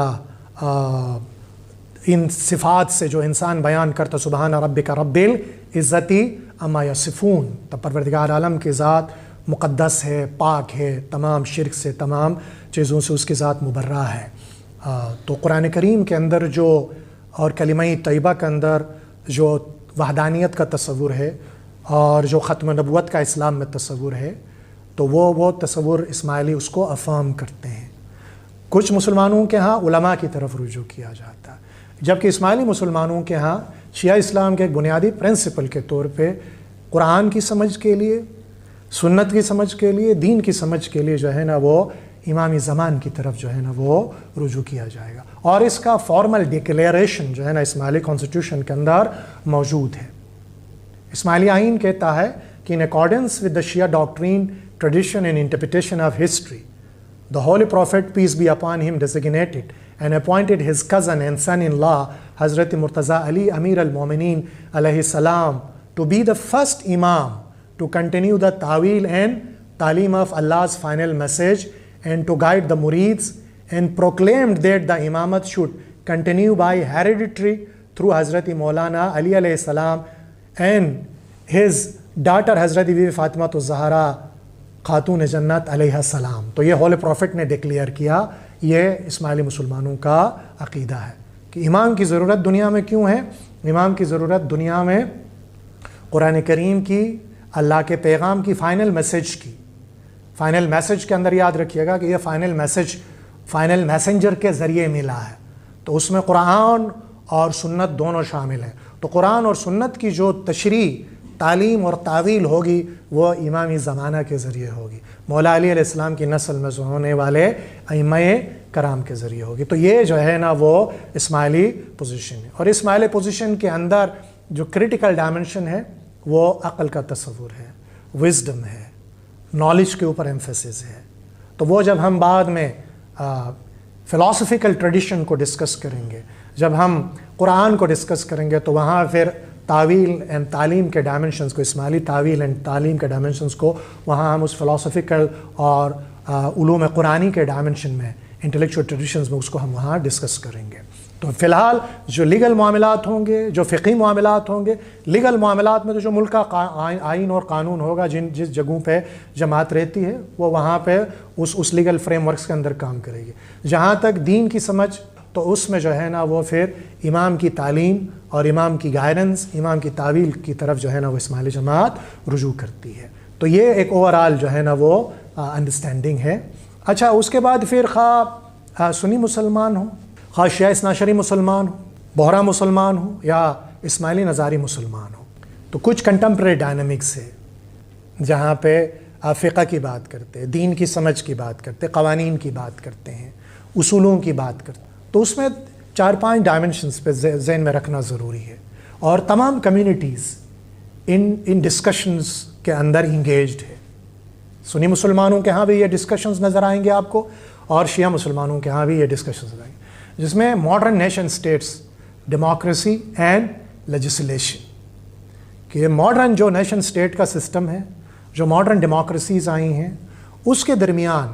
ان صفات سے جو انسان بیان کرتا، سبحان ربک رب العزت عما یصفون، تو پروردگار عالم کی ذات مقدس ہے، پاک ہے، تمام شرک سے، تمام چیزوں سے اس کی ذات مبرہ ہے۔ تو قرآن کریم کے اندر جو، اور کلمہ طیبہ کے اندر جو وحدانیت کا تصور ہے اور جو ختم نبوت کا اسلام میں تصور ہے، تو وہ تصور اسماعیلی اس کو افہم کرتے ہیں۔ کچھ مسلمانوں کے ہاں علماء کی طرف رجوع کیا جاتا ہے، جبکہ اسماعیلی مسلمانوں کے ہاں شیعہ اسلام کے ایک بنیادی پرنسپل کے طور پہ قرآن کی سمجھ کے لیے، سنت کی سمجھ کے لیے، دین کی سمجھ کے لیے جو ہے نا وہ امام زمان کی طرف جو ہے نا وہ رجوع کیا جائے گا، اور اس کا فارمل ڈکلیریشن جو ہے نا اسماعیلی کانسٹیٹیوشن کے اندر موجود ہے۔ اسماعیلی آئین کہتا ہے کہ in accordance with the Shia doctrine, tradition and interpretation of history, the Holy Prophet, peace be upon him, designated and appointed his cousin and son-in-law, Hazrat Murtaza Ali Amir al-Mu'mineen alayhi salam, to be the first Imam to continue the ta'wil and ta'lim of Allah's final message and to guide the murids, and proclaimed that the Imamat should continue by hereditary through Hazrat Maulana Ali alayhi salam and his daughter Hazrat Bibi Fatima Zahra خاتون جنت علیہ السلام۔ تو یہ whole profit نے declare کیا، یہ اسماعیلی مسلمانوں کا عقیدہ ہے کہ امام کی ضرورت دنیا میں کیوں ہے؟ امام کی ضرورت دنیا میں قرآن کریم کی، اللہ کے پیغام کی فائنل میسیج کی، فائنل میسیج کے اندر یاد رکھیے گا کہ یہ فائنل میسیج فائنل میسنجر کے ذریعے ملا ہے، تو اس میں قرآن اور سنت دونوں شامل ہیں۔ تو قرآن اور سنت کی جو تشریح، تعلیم اور تعویل ہوگی وہ امامی زمانہ کے ذریعے ہوگی، مولا علی علیہ السلام کی نسل میں ہونے والے ائمہ کرام کے ذریعے ہوگی۔ تو یہ جو ہے نا وہ اسماعیلی پوزیشن ہے، اور اسماعیلی پوزیشن کے اندر جو کریٹیکل ڈائمنشن ہے وہ عقل کا تصور ہے، وزڈم ہے، نالج کے اوپر ایمفیسس ہے. تو وہ جب ہم بعد میں فلاسفیکل ٹریڈیشن کو ڈسکس کریں گے، جب ہم قرآن کو ڈسکس کریں گے، تو وہاں پھر تعویل اینڈ تعلیم کے ڈائمنشنز کو، اسماعیلی تعویل اینڈ تعلیم کے ڈائمنشنز کو وہاں ہم اس فلاسفیکل اور علوم قرآنی کے ڈائمنشن میں، انٹلیکچوئل ٹریڈیشنز میں اس کو ہم وہاں ڈسکس کریں گے. تو فی الحال جو لیگل معاملات ہوں گے، جو فقہی معاملات ہوں گے، لیگل معاملات میں تو جو ملک کا آئین اور قانون ہوگا، جس جگہوں پہ جماعت رہتی ہے وہ وہاں پہ اس لیگل فریم ورکس کے اندر کام کرے گی. جہاں تک دین کی سمجھ، تو اس میں جو ہے نا وہ پھر امام کی تعلیم اور امام کی گائیڈنس، امام کی تعویل کی طرف جو ہے نا وہ اسماعیلی جماعت رجوع کرتی ہے. تو یہ ایک اوورآل جو ہے نا وہ انڈرسٹینڈنگ ہے. اچھا، اس کے بعد پھر خواہ سنی مسلمان ہوں، خواہ شیعہ اثناعشری مسلمان ہوں، بہرا مسلمان ہوں، یا اسماعیلی نظاری مسلمان ہوں، تو کچھ کنٹمپریری ڈائنامکس ہے جہاں پہ فقہ کی بات کرتے ہیں، دین کی سمجھ کی بات کرتے ہیں، قوانین کی بات کرتے ہیں، اصولوں کی بات کرتے ہیں. تو اس میں 4-5 ڈائمنشنز پہ ذہن میں رکھنا ضروری ہے. اور تمام کمیونٹیز ان ڈسکشنز کے اندر انگیجڈ ہے. سنی مسلمانوں کے ہاں بھی یہ ڈسکشنز نظر آئیں گے آپ کو، اور شیعہ مسلمانوں کے ہاں بھی یہ ڈسکشنز آئیں گے، جس میں modern nation states, democracy and legislation, کہ ماڈرن جو نیشن اسٹیٹ کا سسٹم ہے، جو ماڈرن ڈیموکریسیز آئی ہیں، اس کے درمیان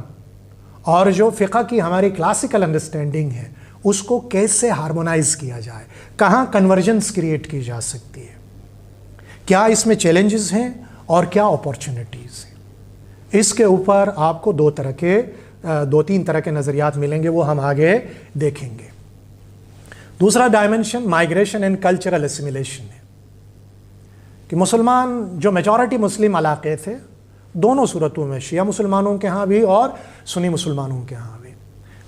اور جو فقہ کی ہماری کلاسیکل انڈرسٹینڈنگ ہے، اس کو کیسے ہارمونائز کیا جائے، کہاں کنورجنس کریٹ کی جا سکتی ہے، کیا اس میں چیلنجز ہیں اور کیا اپارچونیٹیز ہیں. اس کے اوپر آپ کو 2-3 طرح کے نظریات ملیں گے، وہ ہم آگے دیکھیں گے. دوسرا ڈائمنشن مائیگریشن اینڈ کلچرل اسیمیلیشن ہے، کہ مسلمان جو میجورٹی مسلم علاقے تھے، دونوں صورتوں میں، شیعہ مسلمانوں کے ہاں بھی اور سنی مسلمانوں کے ہاں بھی،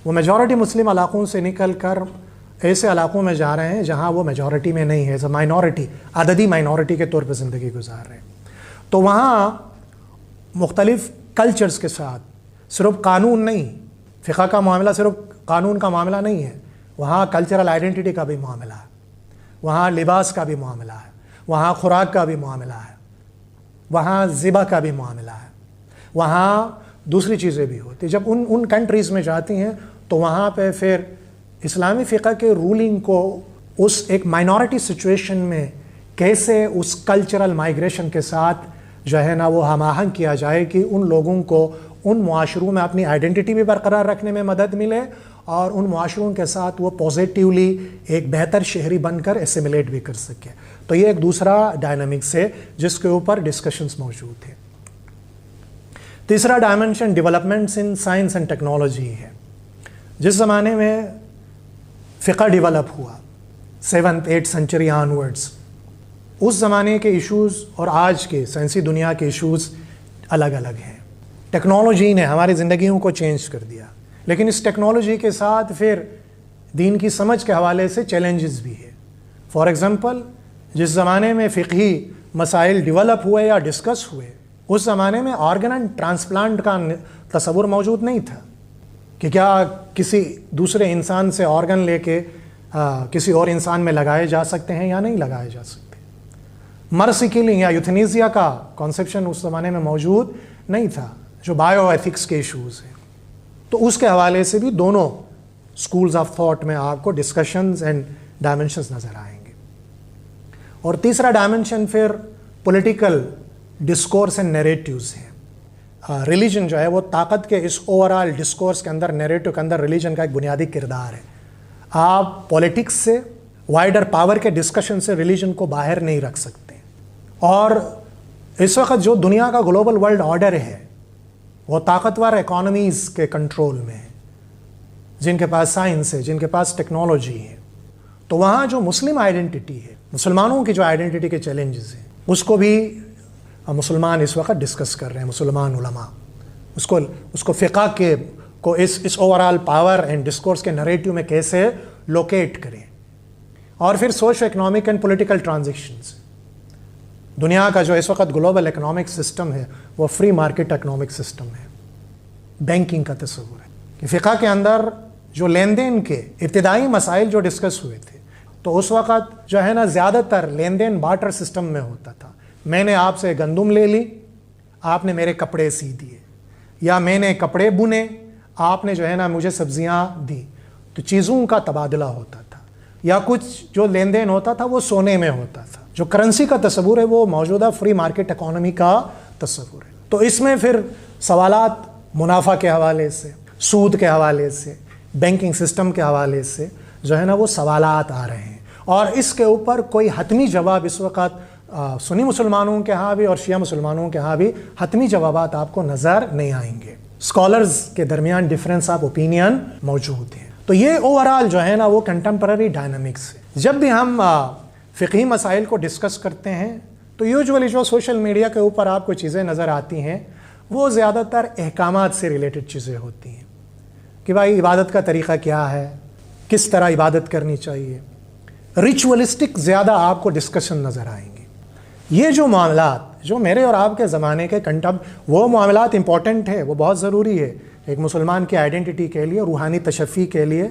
وہ میجورٹی مسلم علاقوں سے نکل کر ایسے علاقوں میں جا رہے ہیں جہاں وہ میجورٹی میں نہیں ہے، ایز اے مائنورٹی، عددی مائنورٹی کے طور پہ زندگی گزار رہے ہیں. تو وہاں مختلف کلچرز کے ساتھ صرف قانون نہیں، فقہ کا معاملہ صرف قانون کا معاملہ نہیں ہے، وہاں کلچرل آئیڈینٹی کا بھی معاملہ ہے، وہاں لباس کا بھی معاملہ ہے، وہاں خوراک کا بھی معاملہ ہے، وہاں ذبح کا بھی معاملہ ہے، وہاں دوسری چیزیں بھی ہوتی. جب ان کنٹریز میں جاتی ہیں تو وہاں پہ پھر اسلامی فقہ کے رولنگ کو اس ایک مائنورٹی سچویشن میں کیسے اس کلچرل مائیگریشن کے ساتھ جو ہے نا وہ ہم آہنگ کیا جائے کہ ان لوگوں کو ان معاشروں میں اپنی آئیڈینٹی بھی برقرار رکھنے میں مدد ملے، اور ان معاشروں کے ساتھ وہ پازیٹیولی ایک بہتر شہری بن کر اسیمیلیٹ بھی کر سکے. تو یہ ایک دوسرا ڈائنامکس ہے جس کے اوپر ڈسکشنز موجود ہیں. تیسرا dimension developments in science and technology ہے. جس زمانے میں فقہ ڈیولپ ہوا 7th-8th سینچری آنورڈز، اس زمانے کے ایشوز اور آج کے سائنسی دنیا کے ایشوز الگ الگ ہیں. ٹیکنالوجی نے ہماری زندگیوں کو چینج کر دیا، لیکن اس ٹیکنالوجی کے ساتھ پھر دین کی سمجھ کے حوالے سے چیلنجز بھی ہے. فار ایگزامپل، جس زمانے میں فقہی مسائل ڈیولپ ہوئے یا ڈسکس ہوئے، اس زمانے میں آرگن اینڈ ٹرانسپلانٹ کا تصور موجود نہیں تھا، کہ کیا کسی دوسرے انسان سے آرگن لے کے کسی اور انسان میں لگائے جا سکتے ہیں یا نہیں لگائے جا سکتے. مرسی کلنگ یا یوتھنیزیا کا کانسیپشن اس زمانے میں موجود نہیں تھا، جو بایو ایتھکس کے ایشوز ہیں. تو اس کے حوالے سے بھی دونوں سکولز آف تھاٹ میں آپ کو ڈسکشنز اینڈ ڈائمنشنز نظر آئیں گے. اور تیسرا ڈائمنشن پھر پولیٹیکل ڈسکورس اینڈ نیریٹیوز ہیں. ریلیجن جو ہے وہ طاقت کے اس اوورآل ڈسکورس کے اندر، نیریٹو کے اندر ریلیجن کا ایک بنیادی کردار ہے. آپ پولیٹکس سے، وائڈر پاور کے ڈسکشن سے ریلیجن کو باہر نہیں رکھ سکتے. اور اس وقت جو دنیا کا گلوبل ورلڈ آرڈر ہے وہ طاقتور اکانومیز کے کنٹرول میں ہے، جن کے پاس سائنس ہے، جن کے پاس ٹیکنالوجی ہے. تو وہاں جو مسلم آئیڈینٹی ہے، مسلمانوں کی جو آئیڈینٹی کے چیلنجز ہیں، اس کو بھی مسلمان اس وقت ڈسکس کر رہے ہیں. مسلمان علماء اس کو فقہ کے کو اس اوورآل پاور اینڈ ڈسکورس کے نریٹیو میں کیسے لوکیٹ کریں. اور پھر socio economic and political transactions. دنیا کا جو اس وقت گلوبل اکنامک سسٹم ہے وہ فری مارکیٹ اکنامک سسٹم ہے. بینکنگ کا تصور ہے کہ فقہ کے اندر جو لین دین کے ابتدائی مسائل جو ڈسکس ہوئے تھے، تو اس وقت جو ہے نا زیادہ تر لین دین بارٹر سسٹم میں ہوتا تھا. میں نے آپ سے گندم لے لی، آپ نے میرے کپڑے سی دیے، یا میں نے کپڑے بنے، آپ نے جو ہے نا مجھے سبزیاں دی. تو چیزوں کا تبادلہ ہوتا تھا، یا کچھ جو لین دین ہوتا تھا وہ سونے میں ہوتا تھا. جو کرنسی کا تصور ہے وہ موجودہ فری مارکیٹ اکانومی کا تصور ہے. تو اس میں پھر سوالات منافع کے حوالے سے، سود کے حوالے سے، بینکنگ سسٹم کے حوالے سے جو ہے نا وہ سوالات آ رہے ہیں، اور اس کے اوپر کوئی حتمی جواب اس وقت سنی مسلمانوں کے ہاں بھی اور شیعہ مسلمانوں کے ہاں بھی حتمی جوابات آپ کو نظر نہیں آئیں گے. اسکالرز کے درمیان ڈفرینس آف اوپینین موجود ہیں. تو یہ اوورال جو ہے نا وہ کنٹمپرری ڈائنامکس ہے. جب بھی ہم فقہی مسائل کو ڈسکس کرتے ہیں تو یوجولی جو سوشل میڈیا کے اوپر آپ کو چیزیں نظر آتی ہیں وہ زیادہ تر احکامات سے ریلیٹڈ چیزیں ہوتی ہیں کہ بھائی عبادت کا طریقہ کیا ہے، کس طرح عبادت کرنی چاہیے. ریچولسٹک زیادہ آپ کو ڈسکشن نظر آئیں گے. یہ جو معاملات جو میرے اور آپ کے زمانے کے وہ معاملات امپورٹنٹ ہے، وہ بہت ضروری ہے ایک مسلمان کی آئیڈینٹی کے لیے، روحانی تشفی کے لیے،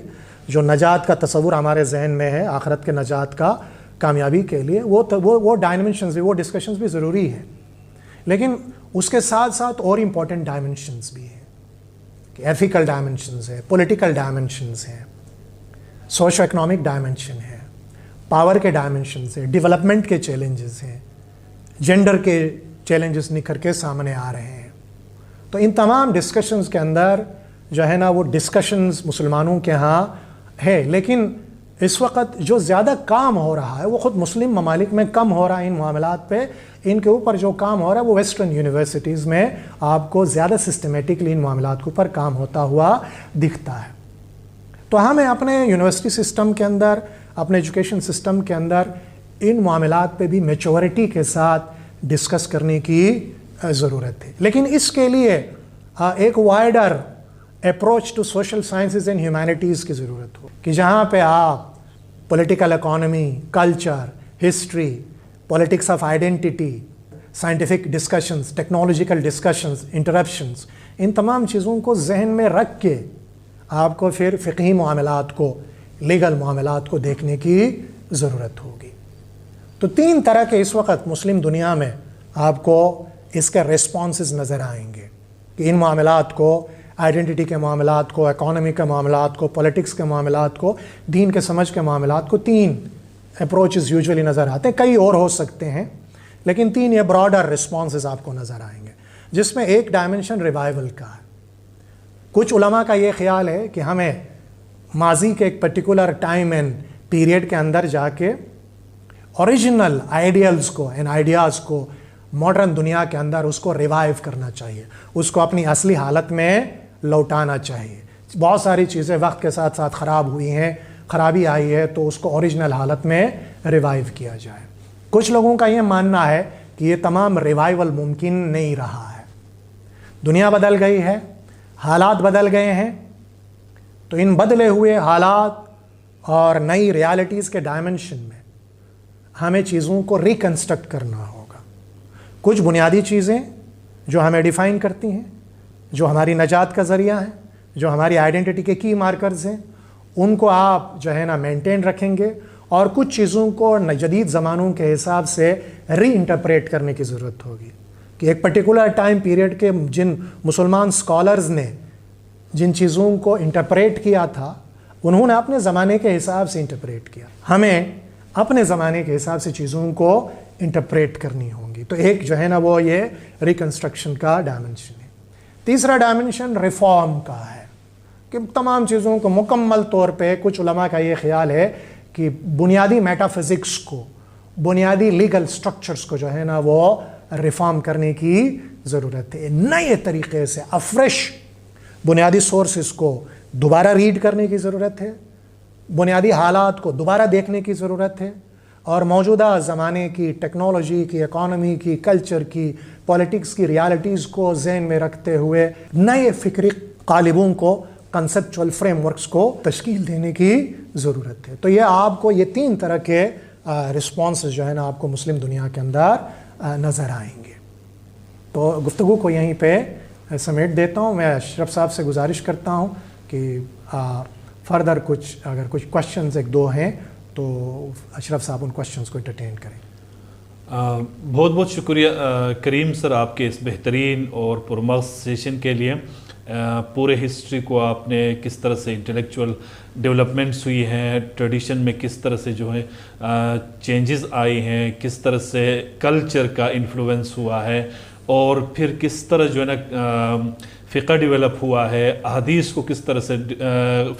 جو نجات کا تصور ہمارے ذہن میں ہے آخرت کے نجات کا، کامیابی کے لیے، وہ ڈائمنشنز بھی، وہ ڈسکشنز بھی ضروری ہے. لیکن اس کے ساتھ ساتھ اور امپورٹنٹ ڈائمنشنز بھی ہیں کہ ایتھیکل ڈائمنشنز ہیں، پولیٹیکل ڈائمنشنز ہیں، سوشو اکنامک ڈائمنشن ہے، پاور کے ڈائمنشنز ہیں، ڈیولپمنٹ کے چیلنجز ہیں، جینڈر کے چیلنجز نکھر کے سامنے آ رہے ہیں. تو ان تمام ڈسکشنز کے اندر جو ہے نا وہ ڈسکشنز مسلمانوں کے ہاں ہے. لیکن اس وقت جو زیادہ کام ہو رہا ہے وہ خود مسلم ممالک میں کم ہو رہا ہے. ان معاملات پہ ان کے اوپر جو کام ہو رہا ہے وہ ویسٹرن یونیورسٹیز میں آپ کو زیادہ سسٹمیٹکلی ان معاملات کے اوپر کام ہوتا ہوا دکھتا ہے. تو ہمیں اپنے یونیورسٹی سسٹم کے اندر، اپنے ایجوکیشن سسٹم کے اندر ان معاملات پہ بھی میچورٹی کے ساتھ ڈسکس کرنے کی ضرورت ہے. لیکن اس کے لیے ایک wider approach to social sciences and humanities کی ضرورت ہو کہ جہاں پہ آپ political economy, culture, history, politics of identity, scientific discussions, technological discussions, interruptions, ان تمام چیزوں کو ذہن میں رکھ کے آپ کو پھر فقہی معاملات کو، لیگل معاملات کو دیکھنے کی ضرورت ہوگی. تو 3 طرح کے اس وقت مسلم دنیا میں آپ کو اس کے ریسپانسز نظر آئیں گے کہ ان معاملات کو، آئیڈینٹی کے معاملات کو، اکانومی کے معاملات کو، پولیٹکس کے معاملات کو، دین کے سمجھ کے معاملات کو 3 اپروچز یوجولی نظر آتے ہیں. کئی اور ہو سکتے ہیں لیکن 3 یہ براڈر ریسپانسز آپ کو نظر آئیں گے، جس میں ایک ڈائمنشن ریوائول کا ہے. کچھ علماء کا یہ خیال ہے کہ ہمیں ماضی کے ایک پرٹیکولر ٹائم اینڈ پیریڈ کے اندر جا کے اوریجنل آئیڈیلز کو اینڈ آئیڈیاز کو ماڈرن دنیا کے اندر اس کو ریوائیو کرنا چاہیے، اس کو اپنی اصلی حالت میں لوٹانا چاہیے. بہت ساری چیزیں وقت کے ساتھ ساتھ خراب ہوئی ہیں، خرابی آئی ہے، تو اس کو اوریجنل حالت میں ریوائیو کیا جائے. کچھ لوگوں کا یہ ماننا ہے کہ یہ تمام ریوائیول ممکن نہیں رہا ہے. دنیا بدل گئی ہے، حالات بدل گئے ہیں، تو ان بدلے ہوئے حالات اور نئی ریالٹیز کے ڈائمنشن میں ہمیں چیزوں کو ریکنسٹرکٹ کرنا ہوگا. کچھ بنیادی چیزیں جو ہمیں ڈیفائن کرتی ہیں، جو ہماری نجات کا ذریعہ ہیں، جو ہماری آئیڈینٹی کے کی مارکرز ہیں، ان کو آپ جو ہے نا مینٹین رکھیں گے، اور کچھ چیزوں کو جدید زمانوں کے حساب سے ری انٹرپریٹ کرنے کی ضرورت ہوگی کہ ایک پرٹیکولر ٹائم پیریڈ کے جن مسلمان اسکالرز نے جن چیزوں کو انٹرپریٹ کیا تھا انہوں نے اپنے زمانے کے حساب سے انٹرپریٹ کیا. ہمیں اپنے زمانے کے حساب سے چیزوں کو انٹرپریٹ کرنی ہوں گی. تو ایک جو ہے نا وہ یہ ریکنسٹرکشن کا ڈائمنشن ہے. تیسرا ڈائمنشن ریفارم کا ہے کہ تمام چیزوں کو مکمل طور پہ، کچھ علماء کا یہ خیال ہے کہ بنیادی میٹا فزکس کو، بنیادی لیگل سٹرکچرز کو جو ہے نا وہ ریفارم کرنے کی ضرورت ہے. نئے طریقے سے افریش بنیادی سورسز کو دوبارہ ریڈ کرنے کی ضرورت ہے، بنیادی حالات کو دوبارہ دیکھنے کی ضرورت ہے، اور موجودہ زمانے کی ٹیکنالوجی کی، اکانومی کی، کلچر کی، پولیٹکس کی ریالٹیز کو ذہن میں رکھتے ہوئے نئے فکری قالبوں کو، کنسپچول فریم ورکس کو تشکیل دینے کی ضرورت ہے. تو یہ آپ کو یہ 3 طرح کے رسپانسز جو ہے نا آپ کو مسلم دنیا کے اندر نظر آئیں گے. تو گفتگو کو یہیں پہ سمیٹ دیتا ہوں. میں اشرف صاحب سے گزارش کرتا ہوں کہ فردر اگر کچھ کوشچنز 1-2 ہیں تو اشرف صاحب ان کوشچنز کو انٹرٹین کریں. بہت بہت شکریہ کریم سر آپ کے اس بہترین اور پرمغز سیشن کے لیے. پورے ہسٹری کو آپ نے کس طرح سے انٹلیکچوئل ڈیولپمنٹس ہوئی ہیں، ٹریڈیشن میں کس طرح سے جو ہے چینجز آئی ہیں، کس طرح سے کلچر کا انفلوئنس ہوا ہے، اور پھر کس طرح جو ہے نا فقہ ڈیولپ ہوا ہے، احادیث کو کس طرح سے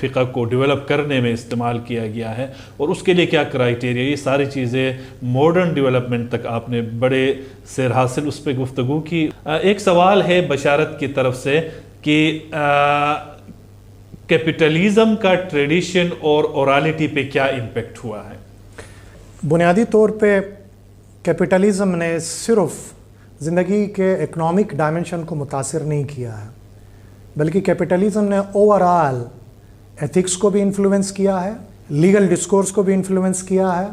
فقہ کو ڈیولپ کرنے میں استعمال کیا گیا ہے، اور اس کے لیے کیا کرائیٹیریا، یہ ساری چیزیں ماڈرن ڈیولپمنٹ تک آپ نے بڑے سیر حاصل اس پہ گفتگو کی. ایک سوال ہے بشارت کی طرف سے کہ کیپٹلزم کا ٹریڈیشن اور اورالٹی پہ کیا امپیکٹ ہوا ہے؟ بنیادی طور پہ کیپٹلزم نے صرف زندگی کے اکنامک ڈائمنشن کو متاثر نہیں کیا ہے، بلکہ کیپٹلزم نے اوور آل ایتھکس کو بھی انفلوئنس کیا ہے، لیگل ڈسکورس کو بھی انفلوئنس کیا ہے،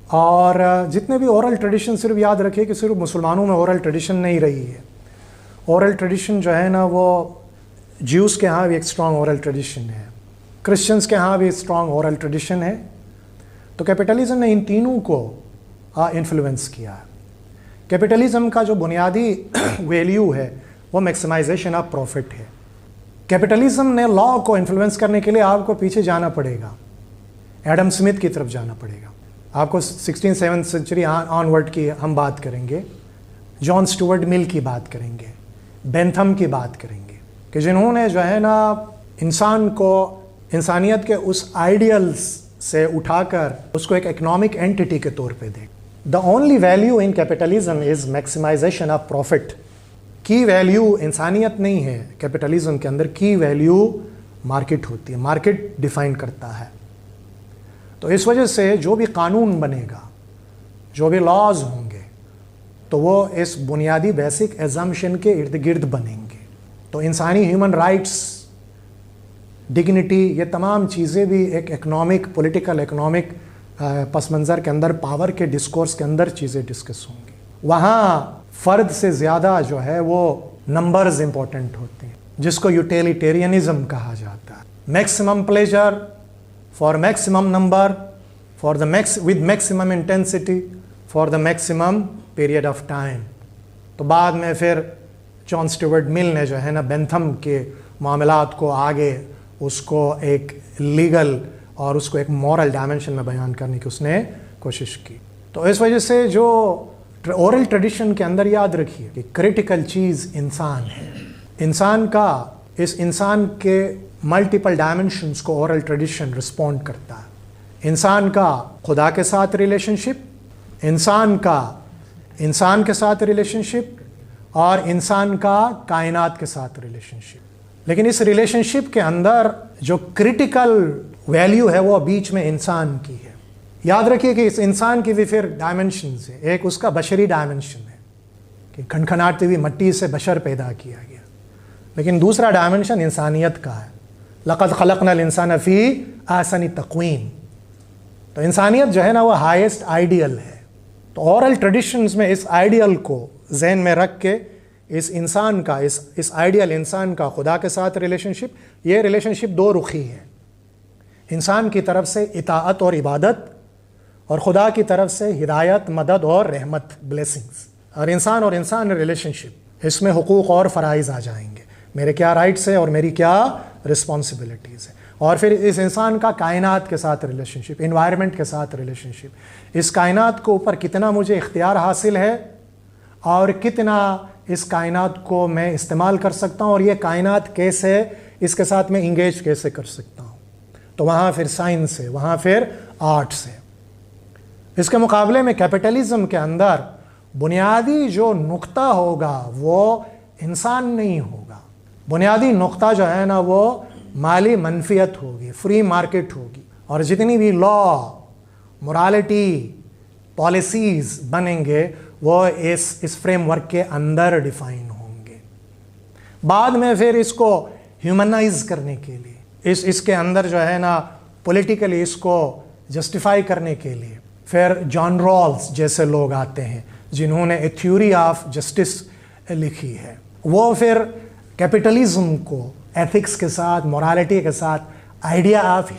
اور جتنے بھی اورل ٹریڈیشن، صرف یاد رکھیے کہ صرف مسلمانوں میں اورل ٹریڈیشن نہیں رہی ہے. اورل ٹریڈیشن جو ہے نا وہ جیوز کے ہاں بھی ایک اسٹرانگ اورل ٹریڈیشن ہے، کرسچنس کے ہاں بھی اسٹرانگ اورل ٹریڈیشن ہے. تو کیپٹلزم نے ان تینوں کو انفلوئنس کیا ہے. کیپٹلزم کا جو بنیادی ویلیو ہے وہ میکسیمائزیشن آف پروفٹ ہے. کیپٹلزم نے لا کو انفلوئنس کرنے کے لیے آپ کو پیچھے جانا پڑے گا، ایڈم اسمتھ کی طرف جانا پڑے گا. آپ کو 16th سینچری آن ورڈ کی ہم بات کریں گے، جان اسٹوارٹ مل کی بات کریں گے، بینتھم کی بات کریں گے، کہ جنہوں نے جو ہے نا انسان کو انسانیت کے اس آئیڈیلز سے اٹھا کر اس کو ایک اکنامک اینٹیٹی کے طور پہ دے. The only value in capitalism is maximization of profit. کی ویلیو انسانیت نہیں ہے کیپٹلزم کے اندر، کی ویلیو مارکیٹ ہوتی ہے، مارکیٹ ڈیفائن کرتا ہے. تو اس وجہ سے جو بھی قانون بنے گا، جو بھی لاز ہوں گے، تو وہ اس بنیادی بیسک ایزمپشن کے ارد گرد بنیں گے. تو انسانی ہیومن رائٹس، ڈگنیٹی، یہ تمام چیزیں بھی ایک اکنامک، پولیٹیکل اکنامک پس منظر کے اندر، پاور کے ڈسکورس کے اندر چیزیں ڈسکس ہوں گی. وہاں فرد سے زیادہ جو ہے وہ نمبرز امپورٹنٹ ہوتے ہیں، جس کو یوٹیلیٹیرینزم کہا جاتا ہے. Maximum pleasure for maximum number, for the with maximum intensity, for the maximum period of time. تو بعد میں پھر جان اسٹیورٹ مل نے جو ہے نا بینتھم کے معاملات کو آگے اس کو ایک لیگل اور اس کو ایک مورل ڈائمنشن میں بیان کرنے کی اس نے کوشش کی. تو اس وجہ سے جو اورل ٹریڈیشن کے اندر یاد رکھیے کہ کریٹیکل چیز انسان ہے. انسان کا، اس انسان کے ملٹیپل ڈائمنشنز کو اورل ٹریڈیشن رسپونڈ کرتا ہے. انسان کا خدا کے ساتھ ریلیشن شپ، انسان کا انسان کے ساتھ ریلیشن شپ، اور انسان کا کائنات کے ساتھ ریلیشن شپ. لیکن اس ریلیشن شپ کے اندر جو کریٹیکل ویلیو ہے وہ بیچ میں انسان کی ہے. یاد رکھیے کہ اس انسان کی بھی پھر ڈائمنشنز ہے. ایک اس کا بشری ڈائمنشن ہے کہ کھنکھناتی ہوئی مٹی سے بشر پیدا کیا گیا، لیکن دوسرا ڈائمنشن انسانیت کا ہے. لقد خلقنا الانسان فی احسن تقویم. تو انسانیت جو ہے نا وہ ہائیسٹ آئیڈیل ہے. تو اورل ٹریڈیشنز میں اس آئیڈیل کو ذہن میں رکھ کے اس انسان کا، اس آئیڈیل انسان کا خدا کے ساتھ ریلیشن شپ، یہ ریلیشن شپ دو رخی ہے. انسان کی طرف سے اطاعت اور عبادت، اور خدا کی طرف سے ہدایت، مدد اور رحمت، بلیسنگز. اور انسان ریلیشن شپ، اس میں حقوق اور فرائض آ جائیں گے، میرے کیا رائٹس ہے اور میری کیا رسپانسبلٹیز ہے. اور پھر اس انسان کا کائنات کے ساتھ ریلیشن شپ، انوائرمنٹ کے ساتھ ریلیشن شپ. اس کائنات کو اوپر کتنا مجھے اختیار حاصل ہے اور کتنا اس کائنات کو میں استعمال کر سکتا ہوں، اور یہ کائنات کیسے، اس کے ساتھ میں انگیج کیسے کر سکتا ہوں. تو وہاں پھر سائنس ہے، وہاں پھر آرٹس ہے. اس کے مقابلے میں کیپٹلزم کے اندر بنیادی جو نقطہ ہوگا وہ انسان نہیں ہوگا. بنیادی نقطہ جو ہے نا وہ مالی منفیت ہوگی، فری مارکیٹ ہوگی، اور جتنی بھی لا، مورالٹی، پالیسیز بنیں گے وہ اس فریم ورک کے اندر ڈیفائن ہوں گے. بعد میں پھر اس کو ہیومنائز کرنے کے لیے، اس کے اندر جو ہے نا پولیٹیکلی اس کو جسٹیفائی کرنے کے لیے پھر جان رالز جیسے لوگ آتے ہیں جنہوں نے اے تھیوری آف جسٹس لکھی ہے. وہ پھر کیپٹلزم کو ایتھکس کے ساتھ، مورالٹی کے ساتھ، آئیڈیا آف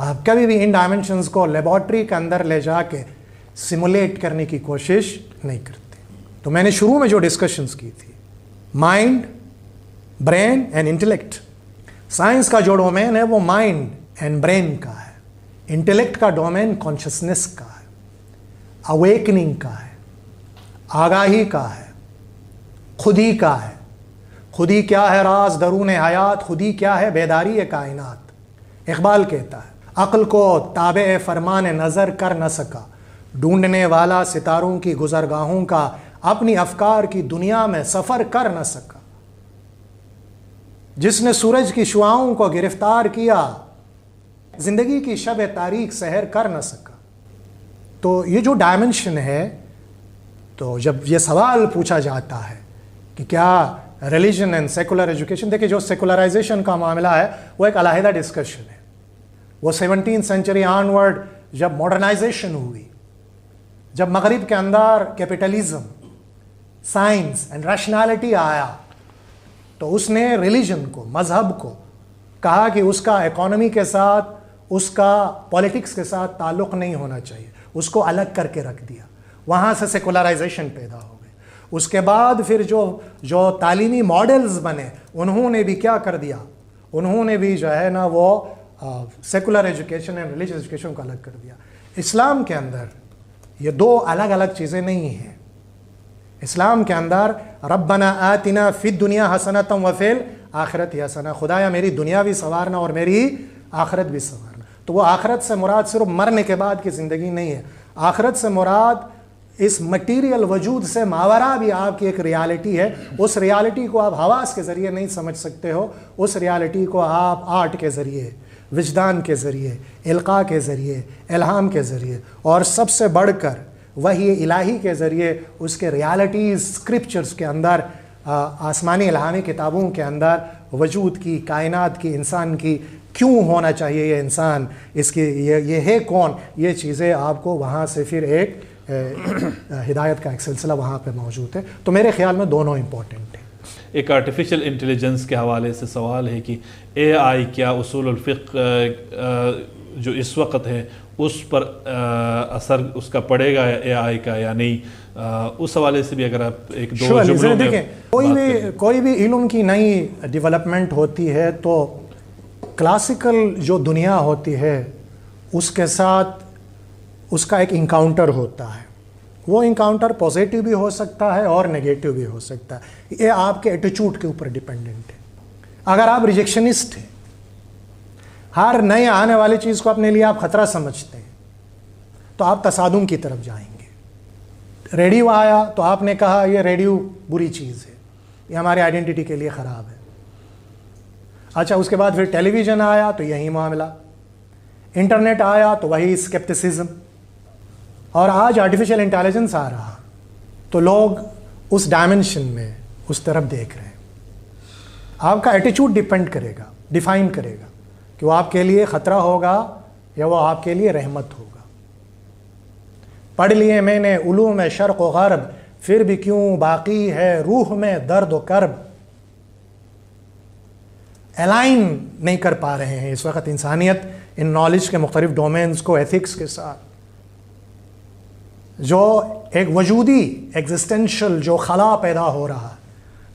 آپ کبھی بھی ان ڈائمنشنز کو لیبارٹری کے اندر لے جا کے سمولیٹ کرنے کی کوشش نہیں کرتے. تو میں نے شروع میں جو ڈسکشنز کی تھی، mind, brain and intellect. Science کا جو ڈومین ہے وہ مائنڈ اینڈ برین کا ہے، انٹلیکٹ کا ڈومین کانشسنس کا ہے، اویکننگ کا ہے، آگاہی کا ہے، خودی کا ہے. خودی کیا ہے؟ راز درون حیات. خودی کیا ہے؟ بیداری کائنات. اقبال کہتا ہے عقل کو تابع فرمان نظر کر نہ سکا، ڈھونڈنے والا ستاروں کی گزرگاہوں کا اپنی افکار کی دنیا میں سفر کر نہ سکا. جس نے سورج کی شعاؤں کو گرفتار کیا، زندگی کی شب تاریک سحر کر نہ سکا. تو یہ جو ڈائمنشن ہے، تو جب یہ سوال پوچھا جاتا ہے کہ کیا ریلیجن اینڈ سیکولر ایجوکیشن، دیکھیں جو سیکولرائزیشن کا معاملہ ہے وہ ایک علیحدہ ڈسکشن ہے. وہ 17 سینچری آنورڈ جب ماڈرنائزیشن ہوئی، جب مغرب کے اندر کیپٹلزم، سائنس اینڈ ریشنالٹی آیا، تو اس نے ریلیجن کو، مذہب کو کہا کہ اس کا اکانومی کے ساتھ، اس کا پولیٹکس کے ساتھ تعلق نہیں ہونا چاہیے، اس کو الگ کر کے رکھ دیا. وہاں سے سیکولرائزیشن پیدا ہو گئی. اس کے بعد پھر جو تعلیمی ماڈلز بنے، انہوں نے بھی کیا کر دیا؟ انہوں نے بھی جو ہے نا وہ secular education and religious education کو الگ کر دیا. اسلام کے اندر یہ دو الگ الگ چیزیں نہیں ہیں. اسلام کے اندر ربنا آتنا فی الدنیا حسنۃ وفی الآخرۃ حسنۃ، خدایا میری دنیا بھی سنوارنا اور میری آخرت بھی سنوارنا. تو وہ آخرت سے مراد صرف مرنے کے بعد کی زندگی نہیں ہے. آخرت سے مراد اس مٹیریل وجود سے ماورا بھی آپ کی ایک ریالٹی ہے. اس ریالٹی کو آپ حواس کے ذریعے نہیں سمجھ سکتے ہو. اس ریالٹی کو آپ آرٹ کے ذریعے، وجدان کے ذریعے، القاء کے ذریعے، الہام کے ذریعے، اور سب سے بڑھ کر وحی الہی کے ذریعے اس کے ریالٹیز اسکرپچرز کے اندر، آسمانی الہامی کتابوں کے اندر وجود کی، کائنات کی، انسان کی کیوں ہونا چاہیے یہ انسان، اس کی یہ ہے کون، یہ چیزیں آپ کو وہاں سے پھر ایک ہدایت کا ایک سلسلہ وہاں پہ موجود ہے. تو میرے خیال میں دونوں امپورٹنٹ ہیں. ایک آرٹیفیشیل انٹیلیجنس کے حوالے سے سوال ہے کہ اے آئی کیا اصول الفقہ جو اس وقت ہے اس پر اثر اس کا پڑے گا اے آئی کا یا نہیں؟ اس حوالے سے بھی اگر آپ ایک دو جملوں میں دیکھیں، کوئی بھی علم کی نئی ڈیولپمنٹ ہوتی ہے تو کلاسیکل جو دنیا ہوتی ہے اس کے ساتھ اس کا ایک انکاؤنٹر ہوتا ہے. وہ انکاؤنٹر پازیٹیو بھی ہو سکتا ہے اور نیگیٹو بھی ہو سکتا ہے. یہ آپ کے ایٹیچیوڈ کے اوپر ڈیپینڈنٹ ہے. اگر آپ ریجیکشنسٹ ہیں، ہر نئے آنے والی چیز کو اپنے لیے آپ خطرہ سمجھتے ہیں، تو آپ تصادم کی طرف جائیں گے. ریڈیو آیا تو آپ نے کہا یہ ریڈیو بری چیز ہے، یہ ہماری آئیڈینٹی کے لیے خراب ہے. اچھا، اس کے بعد پھر ٹیلی ویژن آیا تو یہی معاملہ، انٹرنیٹ آیا تو وہی اسکیپٹسزم، اور آج آرٹیفیشیل انٹیلیجنس آ رہا تو لوگ اس ڈائمنشن میں اس طرف دیکھ رہے ہیں. آپ کا ایٹیچیوڈ ڈیپینڈ کرے گا، ڈیفائن کرے گا کہ وہ آپ کے لیے خطرہ ہوگا یا وہ آپ کے لیے رحمت ہوگا. پڑھ لیے میں نے علوم شرق و غرب، پھر بھی کیوں باقی ہے روح میں درد و کرب. الائن نہیں کر پا رہے ہیں اس وقت انسانیت ان نالج کے مختلف ڈومینز کو ایتھکس کے ساتھ. جو ایک وجودی ایگزسٹینشل جو خلا پیدا ہو رہا ہے،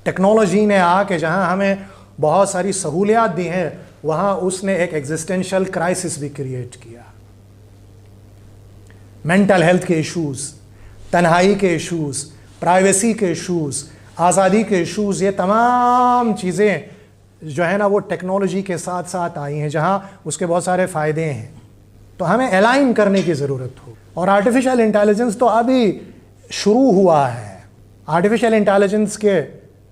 ٹیکنالوجی نے آ کے جہاں ہمیں بہت ساری سہولیات دی ہیں، وہاں اس نے ایک ایگزسٹینشل کرائسس بھی کریٹ کیا. مینٹل ہیلتھ کے ایشوز، تنہائی کے ایشوز، پرائیویسی کے ایشوز، آزادی کے ایشوز، یہ تمام چیزیں جو ہے نا وہ ٹیکنالوجی کے ساتھ ساتھ آئی ہیں، جہاں اس کے بہت سارے فائدے ہیں. تو ہمیں الائن کرنے کی ضرورت ہو. اور آرٹیفیشیل انٹیلیجنس تو ابھی شروع ہوا ہے. آرٹیفیشیل انٹیلیجنس کے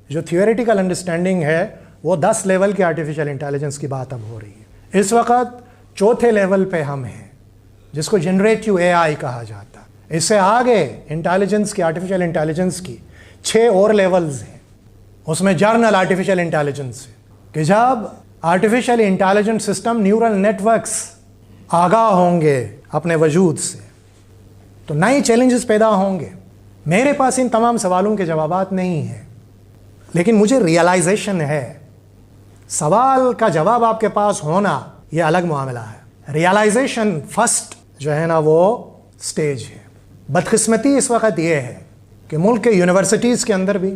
جو تھیوریٹیکل انڈرسٹینڈنگ ہے وہ 10 لیول کی آرٹیفیشیل انٹیلیجنس کی بات اب ہو رہی ہے. اس وقت 4تھے لیول پہ ہم ہیں، جس کو جنریٹیو اے آئی کہا جاتا ہے. اس سے آگے انٹیلیجنس کی، آرٹیفیشیل انٹیلیجنس کی 6 اور لیولز ہیں. اس میں جرنل آرٹیفیشیل انٹیلیجنس ہے کہ جب artificial intelligent system, neural networks آگاہ ہوں گے اپنے وجود سے تو نئے چیلنجز پیدا ہوں گے. میرے پاس ان تمام سوالوں کے جوابات نہیں ہیں، لیکن مجھے ریئلائزیشن ہے. سوال کا جواب آپ کے پاس ہونا یہ الگ معاملہ ہے، ریئلائزیشن فرسٹ جو ہے نا وہ سٹیج ہے. بدقسمتی اس وقت یہ ہے کہ ملک کے یونیورسٹیز کے اندر بھی,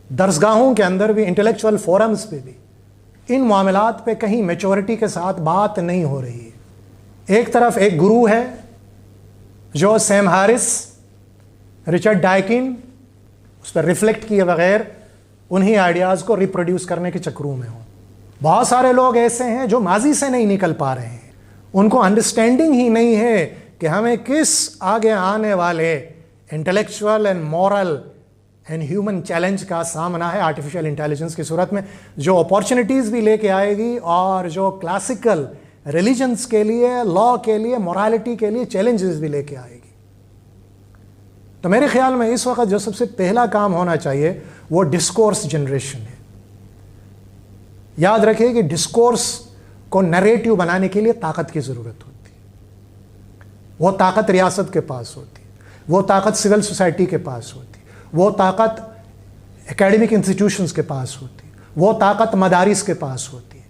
درسگاہوں کے اندر بھی, انٹلیکچوئل فورمز پہ بھی ان معاملات پہ کہیں میچورٹی کے ساتھ بات نہیں ہو رہی ہے. ایک طرف ایک گرو ہے جو سیم ہارس, رچرڈ ڈائکن, اس پر ریفلیکٹ کیے بغیر انہی آئیڈیاز کو ریپروڈیوس کرنے کے چکروں میں ہوں. بہت سارے لوگ ایسے ہیں جو ماضی سے نہیں نکل پا رہے ہیں, ان کو انڈرسٹینڈنگ ہی نہیں ہے کہ ہمیں کس آگے آنے والے intellectual and moral and human challenge کا سامنا ہے آرٹیفیشیل انٹیلیجنس کی صورت میں, جو اپارچونیٹیز بھی لے کے آئے گی اور جو کلاسیکل ریلیجنس کے لیے, لا کے لیے, مورالٹی کے لیے چیلنجز بھی لے کے آئے گی. تو میرے خیال میں اس وقت جو سب سے پہلا کام ہونا چاہیے وہ ڈسکورس جنریشن ہے. یاد رکھیں کہ ڈسکورس کو نریٹیو بنانے کے لیے طاقت کی ضرورت ہوتی ہے. وہ طاقت ریاست کے پاس ہوتی ہے, وہ طاقت سول سوسائٹی کے پاس ہوتی ہے, وہ طاقت اکیڈمک انسٹیٹیوشنز کے پاس ہوتی ہے, وہ طاقت مدارس کے پاس ہوتی ہے.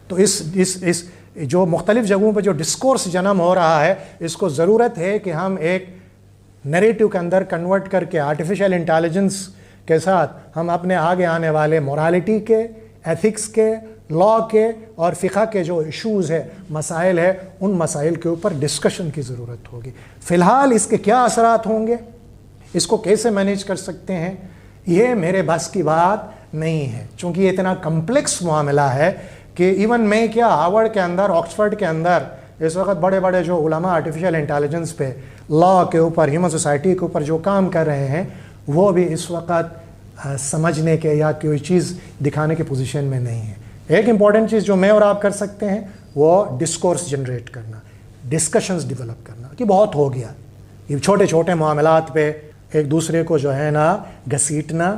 تو اس جو مختلف جگہوں پہ جو ڈسکورس جنم ہو رہا ہے, اس کو ضرورت ہے کہ ہم ایک نیریٹو کے اندر کنورٹ کر کے آرٹیفیشیل انٹیلیجنس کے ساتھ ہم اپنے آگے آنے والے مورالٹی کے, ایتھکس کے, لا کے اور فقہ کے جو ایشوز ہے, مسائل ہے, ان مسائل کے اوپر ڈسکشن کی ضرورت ہوگی. فی الحال اس کے کیا اثرات ہوں گے, اس کو کیسے مینیج کر سکتے ہیں, یہ میرے بس کی بات نہیں ہے, چونکہ یہ اتنا کمپلیکس معاملہ ہے کہ ایون میں کیا ہارورڈ کے اندر, آکسفورڈ کے اندر اس وقت بڑے بڑے جو علماء آرٹیفیشیل انٹیلیجنس پہ, لا کے اوپر, ہیومن سوسائٹی کے اوپر جو کام کر رہے ہیں, وہ بھی اس وقت سمجھنے کے یا کوئی چیز دکھانے کے پوزیشن میں نہیں ہے. ایک امپورٹنٹ چیز جو میں اور آپ کر سکتے ہیں وہ ڈسکورس جنریٹ کرنا, ڈسکشنز ڈیولپ کرنا, کہ بہت ہو گیا یہ چھوٹے چھوٹے معاملات پہ ایک دوسرے کو جو ہے نا گھسیٹنا.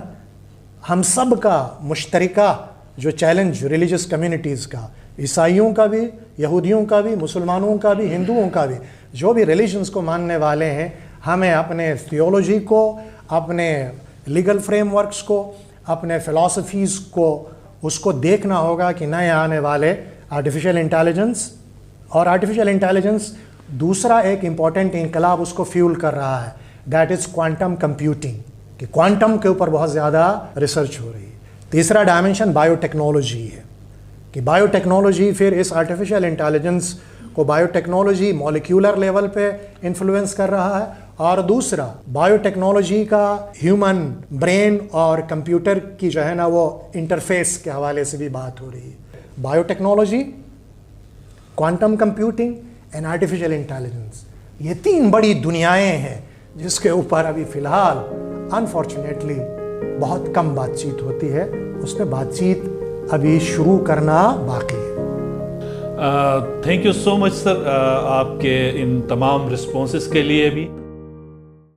ہم سب کا مشترکہ جو چیلنج ریلیجس کمیونٹیز کا, عیسائیوں کا بھی, یہودیوں کا بھی, مسلمانوں کا بھی, ہندوؤں کا بھی, جو بھی ریلیجنس کو ماننے والے ہیں, ہمیں اپنے تھیولوجی کو, اپنے لیگل فریم ورکس کو, اپنے فلاسفیز کو, اس کو دیکھنا ہوگا کہ نئے آنے والے آرٹیفیشیل انٹیلیجنس, اور آرٹیفیشیل انٹیلیجنس دوسرا ایک امپورٹنٹ انقلاب اس کو فیول کر رہا ہے, دیٹ از کوانٹم کمپیوٹنگ, کہ کوانٹم کے اوپر بہت زیادہ ریسرچ ہو رہی ہے. تیسرا ڈائمنشن بایو ٹیکنالوجی ہے, کہ بایو ٹیکنالوجی پھر اس آرٹیفیشیل انٹیلیجنس کو بایو ٹیکنالوجی مالیکیولر لیول پہ انفلوئنس کر رہا ہے, اور دوسرا بایو ٹیکنالوجی کا ہیومن برین اور کمپیوٹر کی جو ہے نا وہ انٹرفیس کے حوالے سے بھی بات ہو رہی ہے. Bio technology, quantum computing and artificial intelligence, یہ تین بڑی دنیایں ہیں جس کے اوپر ابھی فی الحال انفارچونیٹلی بہت کم بات چیت ہوتی ہے. اس پہ بات چیت ابھی شروع کرنا باقی ہے. تھینک یو سو مچ سر آپ کے ان تمام رسپانسز کے لیے بھی.